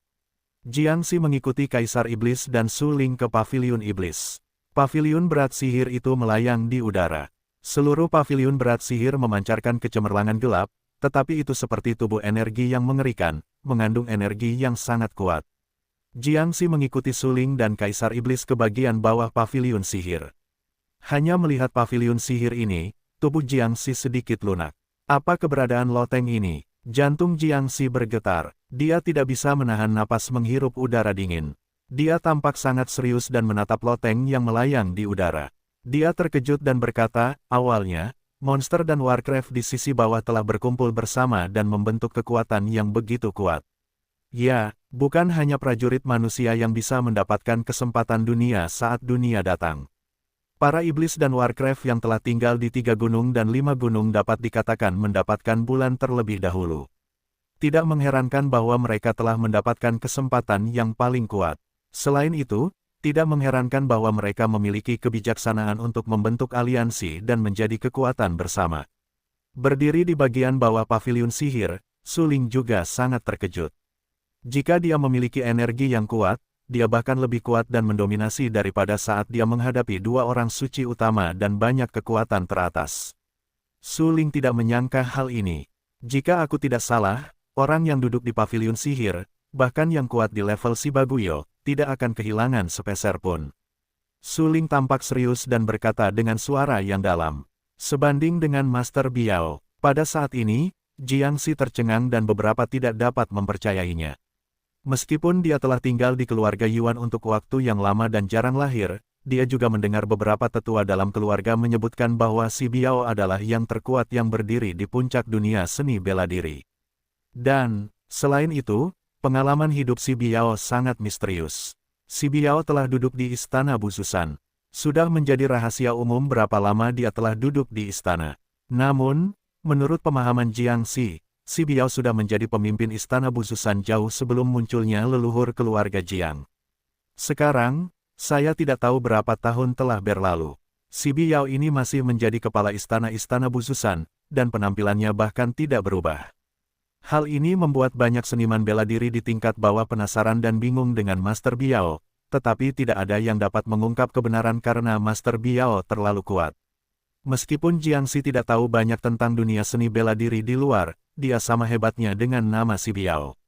Jiangxi mengikuti Kaisar Iblis dan Su Ling ke paviliun iblis. Paviliun berat sihir itu melayang di udara. Seluruh paviliun berat sihir memancarkan kecemerlangan gelap, tetapi itu seperti tubuh energi yang mengerikan, mengandung energi yang sangat kuat. Jiangxi mengikuti Su Ling dan Kaisar Iblis ke bagian bawah paviliun sihir. Hanya melihat paviliun sihir ini, tubuh Jiangxi sedikit lunak. Apa keberadaan loteng ini? Jantung Jiangxi bergetar. Dia tidak bisa menahan napas menghirup udara dingin. Dia tampak sangat serius dan menatap loteng yang melayang di udara. Dia terkejut dan berkata, awalnya, monster dan Warcraft di sisi bawah telah berkumpul bersama dan membentuk kekuatan yang begitu kuat. Ya, bukan hanya prajurit manusia yang bisa mendapatkan kesempatan dunia saat dunia datang. Para iblis dan Warcraft yang telah tinggal di 3 gunung dan 5 gunung dapat dikatakan mendapatkan bulan terlebih dahulu. Tidak mengherankan bahwa mereka telah mendapatkan kesempatan yang paling kuat. Selain itu, tidak mengherankan bahwa mereka memiliki kebijaksanaan untuk membentuk aliansi dan menjadi kekuatan bersama. Berdiri di bagian bawah paviliun sihir, Su Ling juga sangat terkejut. Jika dia memiliki energi yang kuat, dia bahkan lebih kuat dan mendominasi daripada saat dia menghadapi 2 orang suci utama dan banyak kekuatan teratas. Su Ling tidak menyangka hal ini. Jika aku tidak salah, orang yang duduk di paviliun sihir, bahkan yang kuat di level Shibaguyo, tidak akan kehilangan sepeser pun. Su Ling tampak serius dan berkata dengan suara yang dalam. Sebanding dengan Master Biao, pada saat ini, Jiangxi tercengang dan beberapa tidak dapat mempercayainya. Meskipun dia telah tinggal di keluarga Yuan untuk waktu yang lama dan jarang lahir, dia juga mendengar beberapa tetua dalam keluarga menyebutkan bahwa si Biao adalah yang terkuat yang berdiri di puncak dunia seni bela diri. Dan, selain itu, pengalaman hidup si Biao sangat misterius. Si Biao telah duduk di istana Bususan. Sudah menjadi rahasia umum berapa lama dia telah duduk di istana. Namun, menurut pemahaman Jiangxi, si Biao sudah menjadi pemimpin istana Bususan jauh sebelum munculnya leluhur keluarga Jiang. Sekarang, saya tidak tahu berapa tahun telah berlalu. Si Biao ini masih menjadi kepala istana-istana Bususan, dan penampilannya bahkan tidak berubah. Hal ini membuat banyak seniman bela diri di tingkat bawah penasaran dan bingung dengan Master Biao, tetapi tidak ada yang dapat mengungkap kebenaran karena Master Biao terlalu kuat. Meskipun Jiangxi tidak tahu banyak tentang dunia seni bela diri di luar, dia sama hebatnya dengan nama si Biao.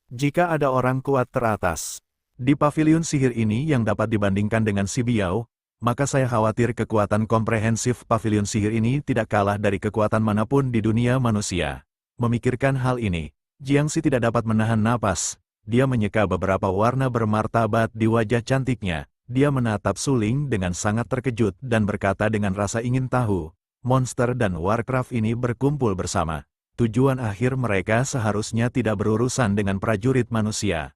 Jika ada orang kuat teratas di paviliun sihir ini yang dapat dibandingkan dengan si Biao, maka saya khawatir kekuatan komprehensif paviliun sihir ini tidak kalah dari kekuatan manapun di dunia manusia. Memikirkan hal ini, Jiangxi tidak dapat menahan napas. Dia menyeka beberapa warna bermartabat di wajah cantiknya. Dia menatap Su Ling dengan sangat terkejut dan berkata dengan rasa ingin tahu, monster dan Warcraft ini berkumpul bersama. Tujuan akhir mereka seharusnya tidak berurusan dengan prajurit manusia.